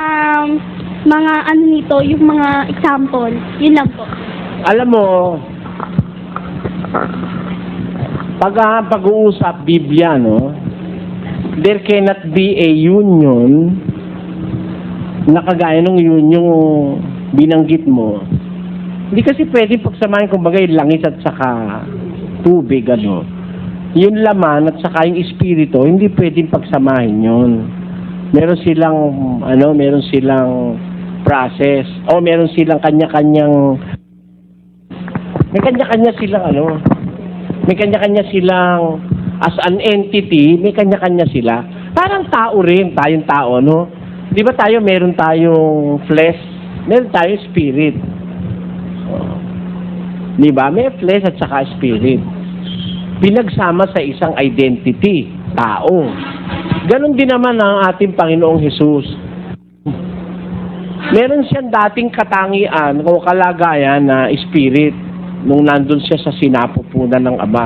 ano nito, yung mga example. Yun lang po. Alam mo, pag-uusap Biblia, there cannot be a union na kagaya ng union binanggit mo. Hindi kasi pwede pagsamahin kumbaga yung langis at saka tubig, Yung laman at saka yung espiritu, hindi pwedeng pagsamahin yun. Meron silang process, o meron silang may kanya-kanya silang as an entity, may kanya-kanya sila. Parang tao rin, tayong tao, Di ba meron tayong flesh, meron tayong spirit. Di ba? May flesh at saka spirit. Pinagsama sa isang identity, tao. Ganon din naman ang ating Panginoong Hesus. Meron siyang dating katangian o kalagayan na spirit nung nandun siya sa sinapupunan ng Ama.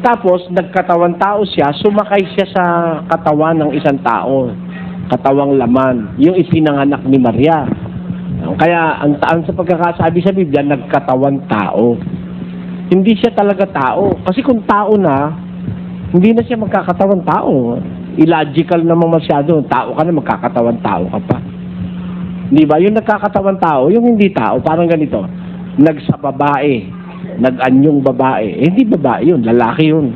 Tapos, nagkatawan tao siya, sumakay siya sa katawan ng isang tao. Katawang laman. Yung ipinanganak ni Maria. Kaya, ang sa pagkakasabi sa Biblia, nagkatawan tao. Hindi siya talaga tao. Kasi kung tao na, hindi na siya magkakatawan tao. Illogical naman masyado. Tao ka na, magkakatawan tao ka pa. Di ba? Yung nagkakatawan tao, yung hindi tao, parang ganito. Nagsababae, nag-anyong babae. Hindi babae yun, lalaki yun.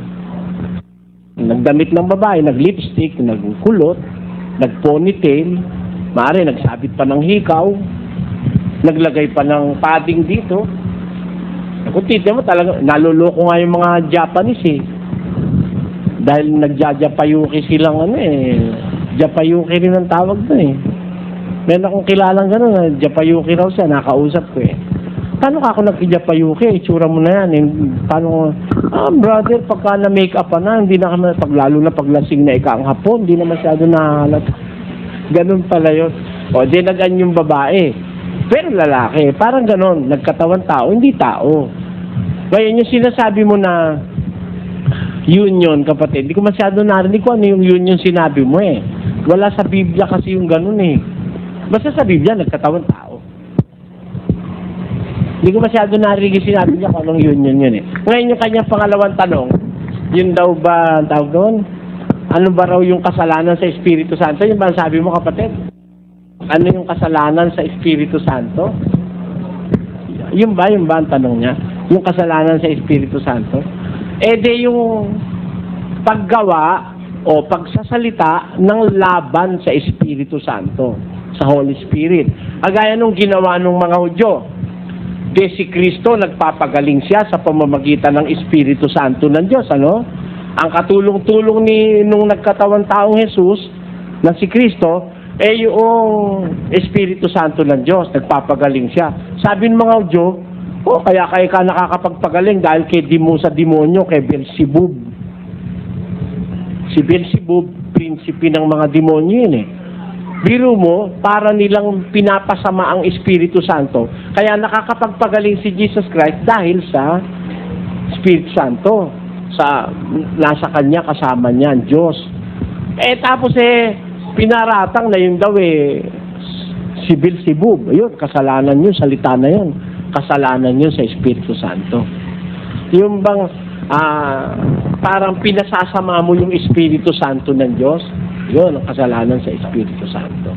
Nagdamit ng babae, nag-lipstick, nagkulot, nag-ponytail, maaari nagsabit pa ng hikaw, naglagay pa ng padding dito. Kung tita mo talaga, naluloko nga yung mga Japanese Dahil nagjajapayuki silang Japayuki rin ang tawag doon Meron akong kilalang gano'n, Japayuki raw siya, nakausap ko Paano ka ako nag-Japayuki? Itsura mo na yan. Paano, brother, pagka na-make-up na, hindi na kami, lalo na paglasing na ang hapon, hindi na masyado nahalat. Ganun pala yun. O, di nagan yung babae. Pero lalaki, parang ganun, nagkatawan tao, hindi tao. Ngayon, yung sinasabi mo na union, kapatid, hindi ko masyado narinig kung ano yung union sinabi mo Wala sa Biblia kasi yung ganun Basta sa Biblia, nagkatawan tao. Hindi ko masyado narinig yung sinabi niya kung anong union yun Ngayon, yung kanyang pangalawang tanong, yun daw ba, ang tawag doon? Ano ba raw yung kasalanan sa Espiritu Santo? Yung ba ang sabi mo, kapatid? Ano yung kasalanan sa Espiritu Santo? Yung ba ang tanong niya? Yung kasalanan sa Espiritu Santo? Yung paggawa o pagsasalita ng laban sa Espiritu Santo, sa Holy Spirit. Agaya nung ginawa ng mga Hudyo. Si Kristo, nagpapagaling siya sa pamamagitan ng Espiritu Santo ng Diyos, Ang katulong-tulong nung nagkatawang taong Jesus, na si Kristo, yung Espiritu Santo ng Diyos, nagpapagaling siya. Sabi ng mga Hudyo, kaya ka nakakapagpagaling dahil sa demonyo, kay Beelzebub. Si Beelzebub, prinsipe ng mga demonyo yun Biro mo, para nilang pinapasama ang Espiritu Santo. Kaya nakakapagpagaling si Jesus Christ dahil sa Espiritu Santo. Nasa kanya, kasama niya, ang Diyos. Tapos pinaratang na yun daw si Beelzebub. Ayun, kasalanan yun, salita na yun. Kasalanan yun sa Espiritu Santo. Yung bang parang pinasasama mo yung Espiritu Santo ng Diyos, yun ang kasalanan sa Espiritu Santo.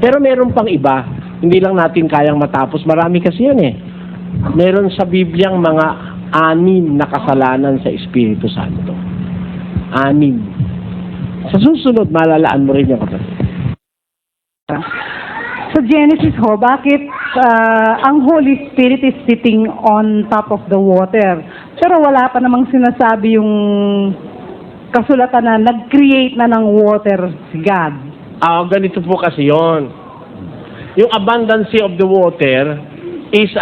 Pero meron pang iba, hindi lang natin kayang matapos. Marami kasi yan Meron sa Bibliang mga 6 na kasalanan sa Espiritu Santo. 6. Sa susunod, malalaan mo rin yung kapatid. Sa Genesis ho, bakit ang Holy Spirit is sitting on top of the water? Pero wala pa namang sinasabi yung kasulatan na nag-create na ng water si God. Ganito po kasi yon. Yung abundance of the water is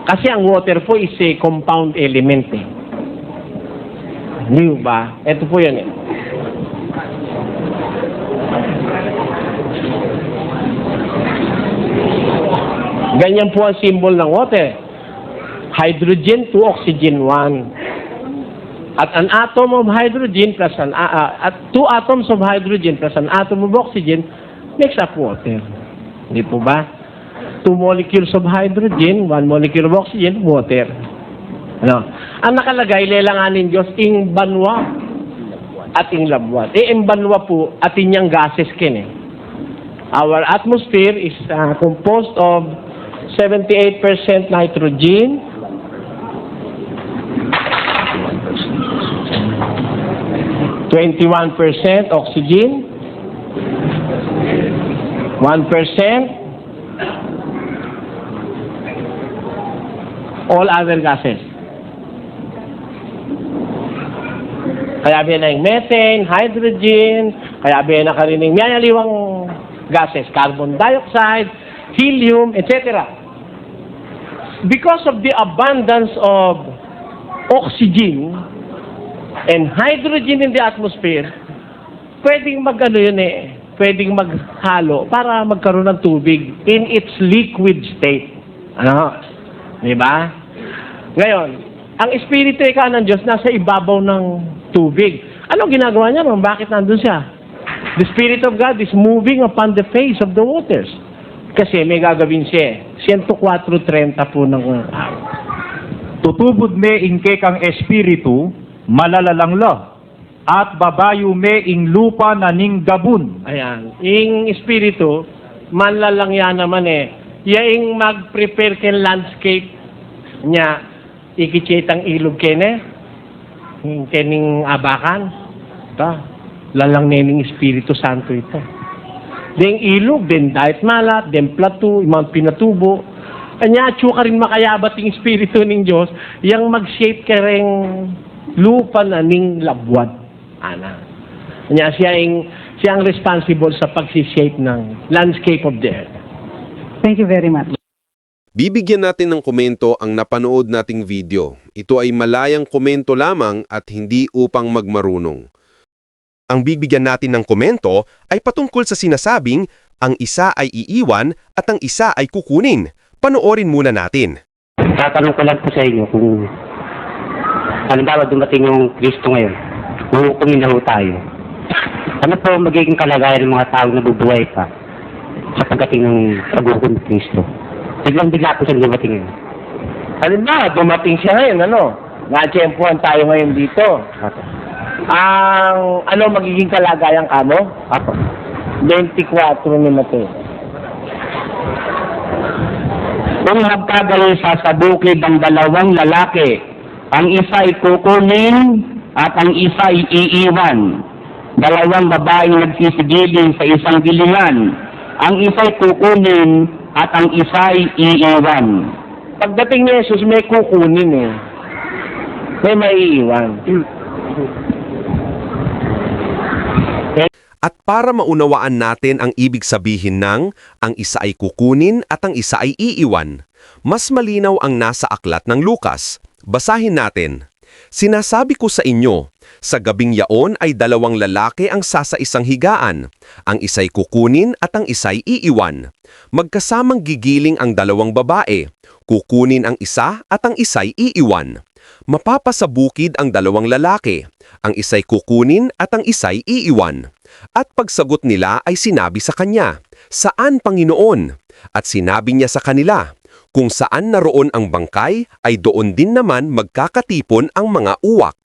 kasi ang water po is a compound element Hindi ba? Ito po yan Ganyan po ang symbol ng water. Hydrogen 2, oxygen 1. At an atom of hydrogen plus at 2 atoms of hydrogen plus an atom of oxygen makes up water. Hindi po ba? 2 molecules of hydrogen, 1 molecule of oxygen, water. Ang nakalagay, lelanganin Diyos, ing banwa at ing labwat. Ing banwa po, atin niyang gases Our atmosphere is composed of 78% nitrogen, 21% oxygen, 1% all other gases. Kaya yung methane, hydrogen, kaya nakarinig mayaliwang gases, carbon dioxide, helium, etc. Because of the abundance of oxygen and hydrogen in the atmosphere, pwedeng pwedeng maghalo para magkaroon ng tubig in its liquid state. Diba? Ngayon, ang Espiritu ng Diyos nasa ibabaw ng tubig. Ano ginagawa niya? Bakit nandun siya? The Spirit of God is moving upon the face of the waters. Kasi may gagawin siya. 104:30 po ng araw. Tutubod me ingke kang espiritu, malalalangla, at babayo me ing lupa na ning gabun. Ayan. Ing espiritu, malalang yan naman Yaing mag-prepare ken landscape niya, ikichet ang ilog kening abakan. Lalang nening Espiritu Santo ito. Deng ilog, den diet malat, den plato, imang pinatubo. Anya, ka rin makayabat yung Espiritu ng Diyos, yang mag-shape ka rin lupa na ning labwat. Anya, siya ang responsible sa pag-shape ng landscape of the earth. Thank you very much. Bibigyan natin ng komento ang napanood nating video. Ito ay malayang komento lamang at hindi upang magmarunong. Ang bibigyan natin ng komento ay patungkol sa sinasabing ang isa ay iiwan at ang isa ay kukunin. Panoorin muna natin. Tatanong ko lang po sa inyo kung halimbawa dumating yung Kristo ngayon, hukumin na ho tayo. Ano po magiging kalagayan ng mga taong nabubuhay pa sa pagdating ng paghukom ni Kristo? Biglang-bigla po siya dumating ngayon. Halimbawa, dumating siya ngayon, na-tiyempuhan tayo ngayon dito. Ang magiging kalagayan kamo? 24 ni Mateo. Kung magkagaling sa bukid ang dalawang lalaki, ang isa ay kukunin at ang isa ay iiwan. Dalawang babaeng nagsisigiling sa isang gilingan, ang isa ay kukunin at ang isa ay iiwan. Pagdating ni Jesus, may kukunin may maiiwan. At para maunawaan natin ang ibig sabihin ng ang isa ay kukunin at ang isa ay iiwan, mas malinaw ang nasa aklat ng Lucas. Basahin natin. Sinasabi ko sa inyo, sa gabing yaon ay 2 lalaki ang sasaisang higaan. Ang isa'y kukunin at ang isa'y iiwan. Magkasamang gigiling ang 2 babae. Kukunin ang isa at ang isa'y iiwan. Mapapasabukid ang 2 lalaki. Ang isa'y kukunin at ang isa'y iiwan. At pagsagot nila ay sinabi sa kanya, "Saan, Panginoon?" At sinabi niya sa kanila, "Kung saan naroon ang bangkay, ay doon din naman magkakatipon ang mga uwak."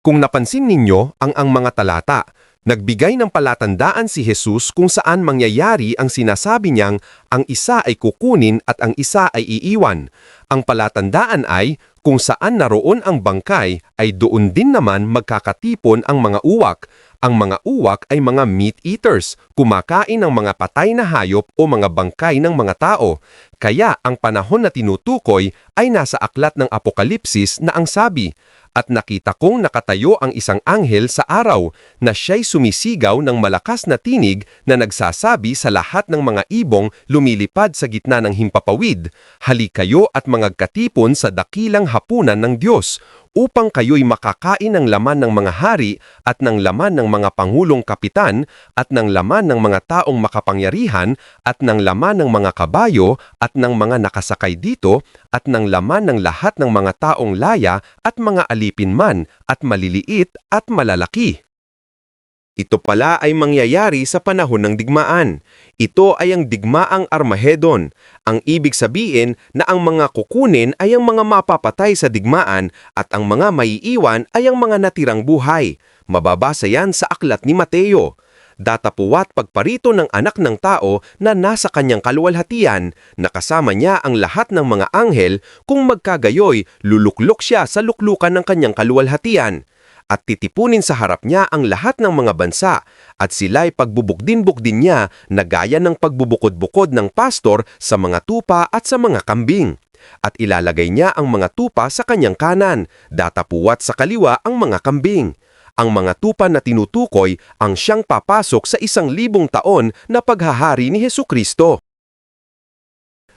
Kung napansin ninyo ang mga talata, nagbigay ng palatandaan si Jesus kung saan mangyayari ang sinasabi niyang ang isa ay kukunin at ang isa ay iiwan. Ang palatandaan ay kung saan naroon ang bangkay ay doon din naman magkakatipon ang mga uwak. Ang mga uwak ay mga meat eaters, kumakain ng mga patay na hayop o mga bangkay ng mga tao. Kaya ang panahon na tinutukoy ay nasa aklat ng Apokalipsis na ang sabi, "At nakita kong nakatayo ang isang anghel sa araw na siya'y sumisigaw ng malakas na tinig na nagsasabi sa lahat ng mga ibong lumilipad sa gitna ng himpapawid, 'Halik kayo at mangagkatipon sa dakilang hapunan ng Diyos, upang kayo'y makakain ng laman ng mga hari at ng laman ng mga pangulong kapitan at ng laman ng mga taong makapangyarihan at ng laman ng mga kabayo at ng mga nakasakay dito at ng laman ng lahat ng mga taong laya at mga alipin man at maliliit at malalaki." Ito pala ay mangyayari sa panahon ng digmaan. Ito ay ang digmaang Armageddon. Ang ibig sabihin na ang mga kukunin ay ang mga mapapatay sa digmaan at ang mga maiiwan ay ang mga natirang buhay. Mababasa yan sa aklat ni Mateo. Datapuwat pagparito ng anak ng tao na nasa kanyang kaluwalhatian, nakasama niya ang lahat ng mga anghel, kung magkagayoy, luluklok siya sa luklukan ng kanyang kaluwalhatian. At titipunin sa harap niya ang lahat ng mga bansa, at sila'y pagbubukdin-bukdin niya na gaya ng pagbubukod-bukod ng pastor sa mga tupa at sa mga kambing. At ilalagay niya ang mga tupa sa kanyang kanan, datapuwat sa kaliwa ang mga kambing. Ang mga tupa na tinutukoy ang siyang papasok sa 1,000 taon na paghahari ni Hesukristo.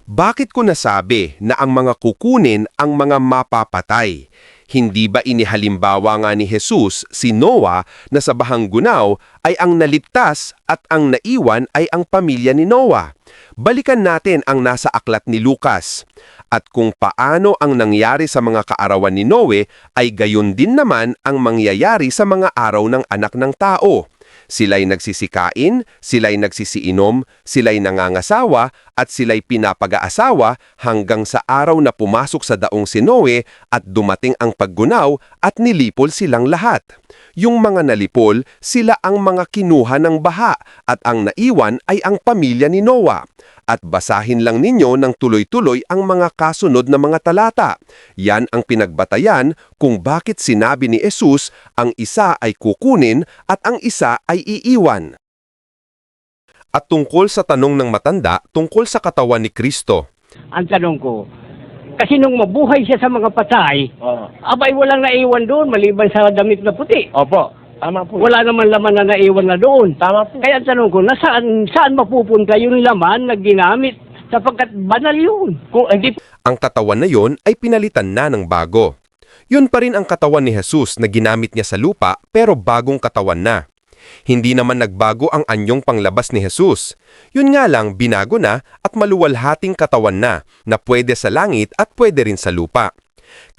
Bakit ko nasabi na ang mga kukunin ang mga mapapatay? Hindi ba inihalimbawa nga ni Jesus si Noah na sa bahang gunaw ay ang naligtas at ang naiwan ay ang pamilya ni Noah? Balikan natin ang nasa aklat ni Lucas. At kung paano ang nangyari sa mga kaarawan ni Noe ay gayon din naman ang mangyayari sa mga araw ng anak ng tao. Sila'y nagsisikain, sila'y nagsisiinom, sila'y nangangasawa, at sila'y pinapag-aasawa hanggang sa araw na pumasok sa daong si Noe at dumating ang paggunaw at nilipol silang lahat. Yung mga nalipol, sila ang mga kinuha ng baha at ang naiwan ay ang pamilya ni Noah. At basahin lang ninyo ng tuloy-tuloy ang mga kasunod na mga talata. Yan ang pinagbatayan kung bakit sinabi ni Jesus ang isa ay kukunin at ang isa ay iiwan. At tungkol sa tanong ng matanda tungkol sa katawan ni Kristo. Ang tanong ko, kasi nung mabuhay siya sa mga patay, abay walang naiwan doon maliban sa damit na puti. Opo, tama po. Wala naman laman na naiwan na doon. Tama po. Kaya ang tanong ko, saan mapupunta yung laman na ginamit sapagkat banal yun? Kung hindi Ang katawan na yon ay pinalitan na ng bago. Yun pa rin ang katawan ni Jesus na ginamit niya sa lupa pero bagong katawan na. Hindi naman nagbago ang anyong panglabas ni Jesus. Yun nga lang binago na at maluwalhating katawan na pwede sa langit at pwede rin sa lupa.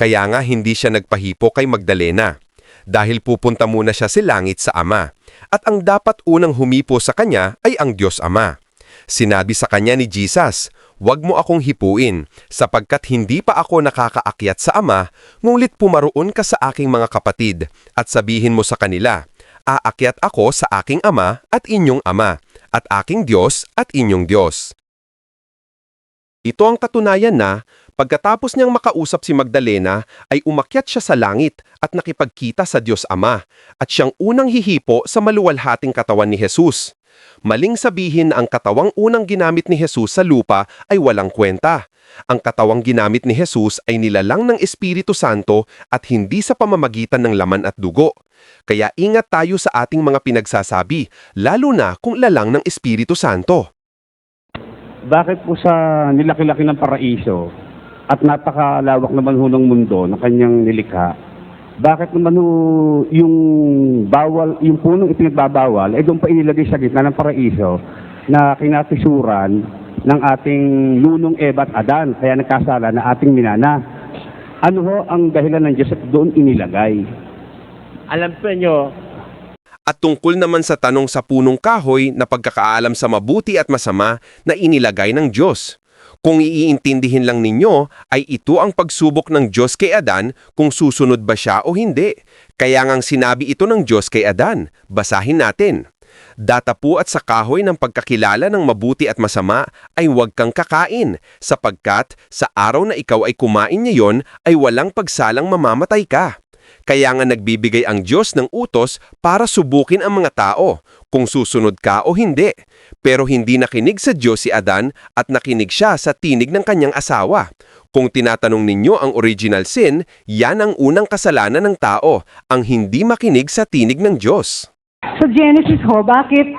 Kaya nga hindi siya nagpahipo kay Magdalena. Dahil pupunta muna siya sa langit sa Ama. At ang dapat unang humipo sa kanya ay ang Diyos Ama. Sinabi sa kanya ni Jesus, "Huwag mo akong hipuin, sapagkat hindi pa ako nakakaakyat sa Ama, ngunit pumaroon ka sa aking mga kapatid, at sabihin mo sa kanila, aakyat ako sa aking Ama at inyong Ama, at aking Diyos at inyong Diyos." Ito ang katunayan na, pagkatapos niyang makausap si Magdalena, ay umakyat siya sa langit at nakipagkita sa Diyos Ama, at siyang unang hihipo sa maluwalhating katawan ni Jesus. Maling sabihin na ang katawang unang ginamit ni Jesus sa lupa ay walang kwenta. Ang katawang ginamit ni Jesus ay nilalang ng Espiritu Santo at hindi sa pamamagitan ng laman at dugo. Kaya ingat tayo sa ating mga pinagsasabi, lalo na kung lalang ng Espiritu Santo. Bakit po sa nilaki-laki ng paraiso, at napakalawak naman ho ng mundo na kanyang nilikha, bakit naman ho yung bawal, yung punong ipinagbabawal, doon pa inilagay sa gitna ng paraiso na kinatisuran ng ating lunong Eva at Adan, kaya nagkasala na ating minana. Ano ho ang dahilan ng Diyos at doon inilagay? Alam po nyo, At tungkol naman sa tanong sa punong kahoy na pagkakaalam sa mabuti at masama na inilagay ng Diyos. Kung iintindihin lang ninyo, ay ito ang pagsubok ng Diyos kay Adan kung susunod ba siya o hindi. Kaya ngang sinabi ito ng Diyos kay Adan. Basahin natin. Datapu at sa kahoy ng pagkakilala ng mabuti at masama ay huwag kang kakain, sapagkat sa araw na ikaw ay kumain niyon ay walang pagsalang mamamatay ka. Kaya nga nagbibigay ang Diyos ng utos para subukin ang mga tao, kung susunod ka o hindi. Pero hindi nakinig sa Diyos si Adan at nakinig siya sa tinig ng kanyang asawa. Kung tinatanong ninyo ang original sin, yan ang unang kasalanan ng tao, ang hindi makinig sa tinig ng Diyos. Sa Genesis ho, bakit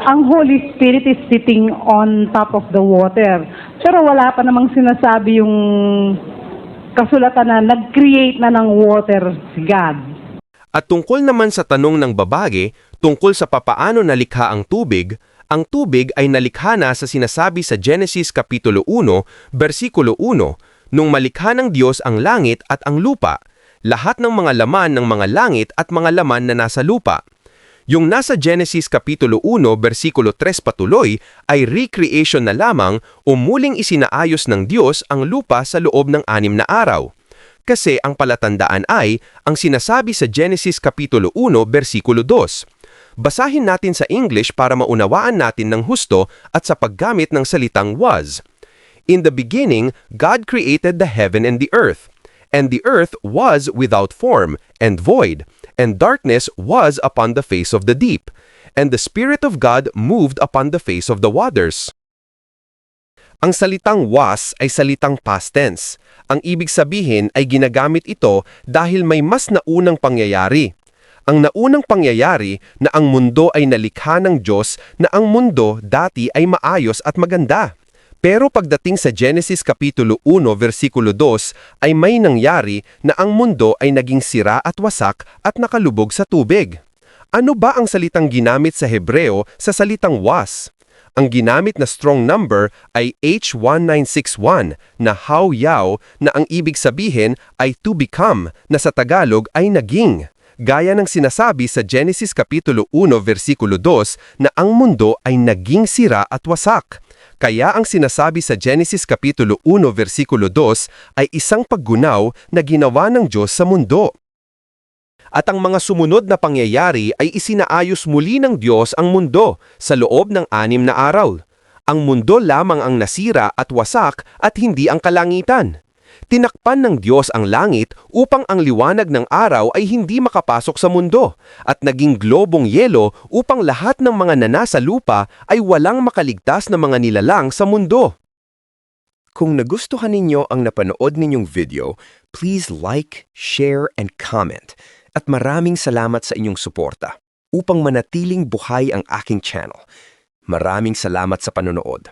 ang Holy Spirit is sitting on top of the water? Pero wala pa namang sinasabi yung kasulatan na nag-create na ng water si God. At tungkol naman sa tanong ng babage, tungkol sa papaano nalikha ang tubig ay nalikha na sa sinasabi sa Genesis Kapitulo 1, versikulo 1, nung malikha ng Diyos ang langit at ang lupa, lahat ng mga laman ng mga langit at mga laman na nasa lupa. Yung nasa Genesis Kapitulo 1, versikulo 3 patuloy ay recreation na lamang o muling isinaayos ng Diyos ang lupa sa loob ng 6 na araw. Kasi ang palatandaan ay ang sinasabi sa Genesis Kapitulo 1, versikulo 2. Basahin natin sa English para maunawaan natin ng husto at sa paggamit ng salitang was. In the beginning, God created the heaven and the earth. And the earth was without form and void, and darkness was upon the face of the deep, and the Spirit of God moved upon the face of the waters. Ang salitang was ay salitang past tense. Ang ibig sabihin ay ginagamit ito dahil may mas naunang pangyayari. Ang naunang pangyayari na ang mundo ay nalikha ng Diyos na ang mundo dati ay maayos at maganda. Pero pagdating sa Genesis Kapitulo 1, versikulo 2, ay may nangyari na ang mundo ay naging sira at wasak at nakalubog sa tubig. Ano ba ang salitang ginamit sa Hebreo sa salitang was? Ang ginamit na strong number ay H1961 na hao-yaw na ang ibig sabihin ay to become na sa Tagalog ay naging. Gaya ng sinasabi sa Genesis Kapitulo 1, versikulo 2 na ang mundo ay naging sira at wasak. Kaya ang sinasabi sa Genesis Kapitulo 1, versikulo 2 ay isang paggunaw na ginawa ng Diyos sa mundo. At ang mga sumunod na pangyayari ay isinaayos muli ng Diyos ang mundo sa loob ng 6 na araw. Ang mundo lamang ang nasira at wasak at hindi ang kalangitan. Tinakpan ng Diyos ang langit upang ang liwanag ng araw ay hindi makapasok sa mundo at naging globong yelo upang lahat ng mga nanasa lupa ay walang makaligtas na mga nilalang sa mundo. Kung nagustuhan ninyo ang napanood ninyong video, please like, share, and comment. At maraming salamat sa inyong suporta upang manatiling buhay ang aking channel. Maraming salamat sa panonood.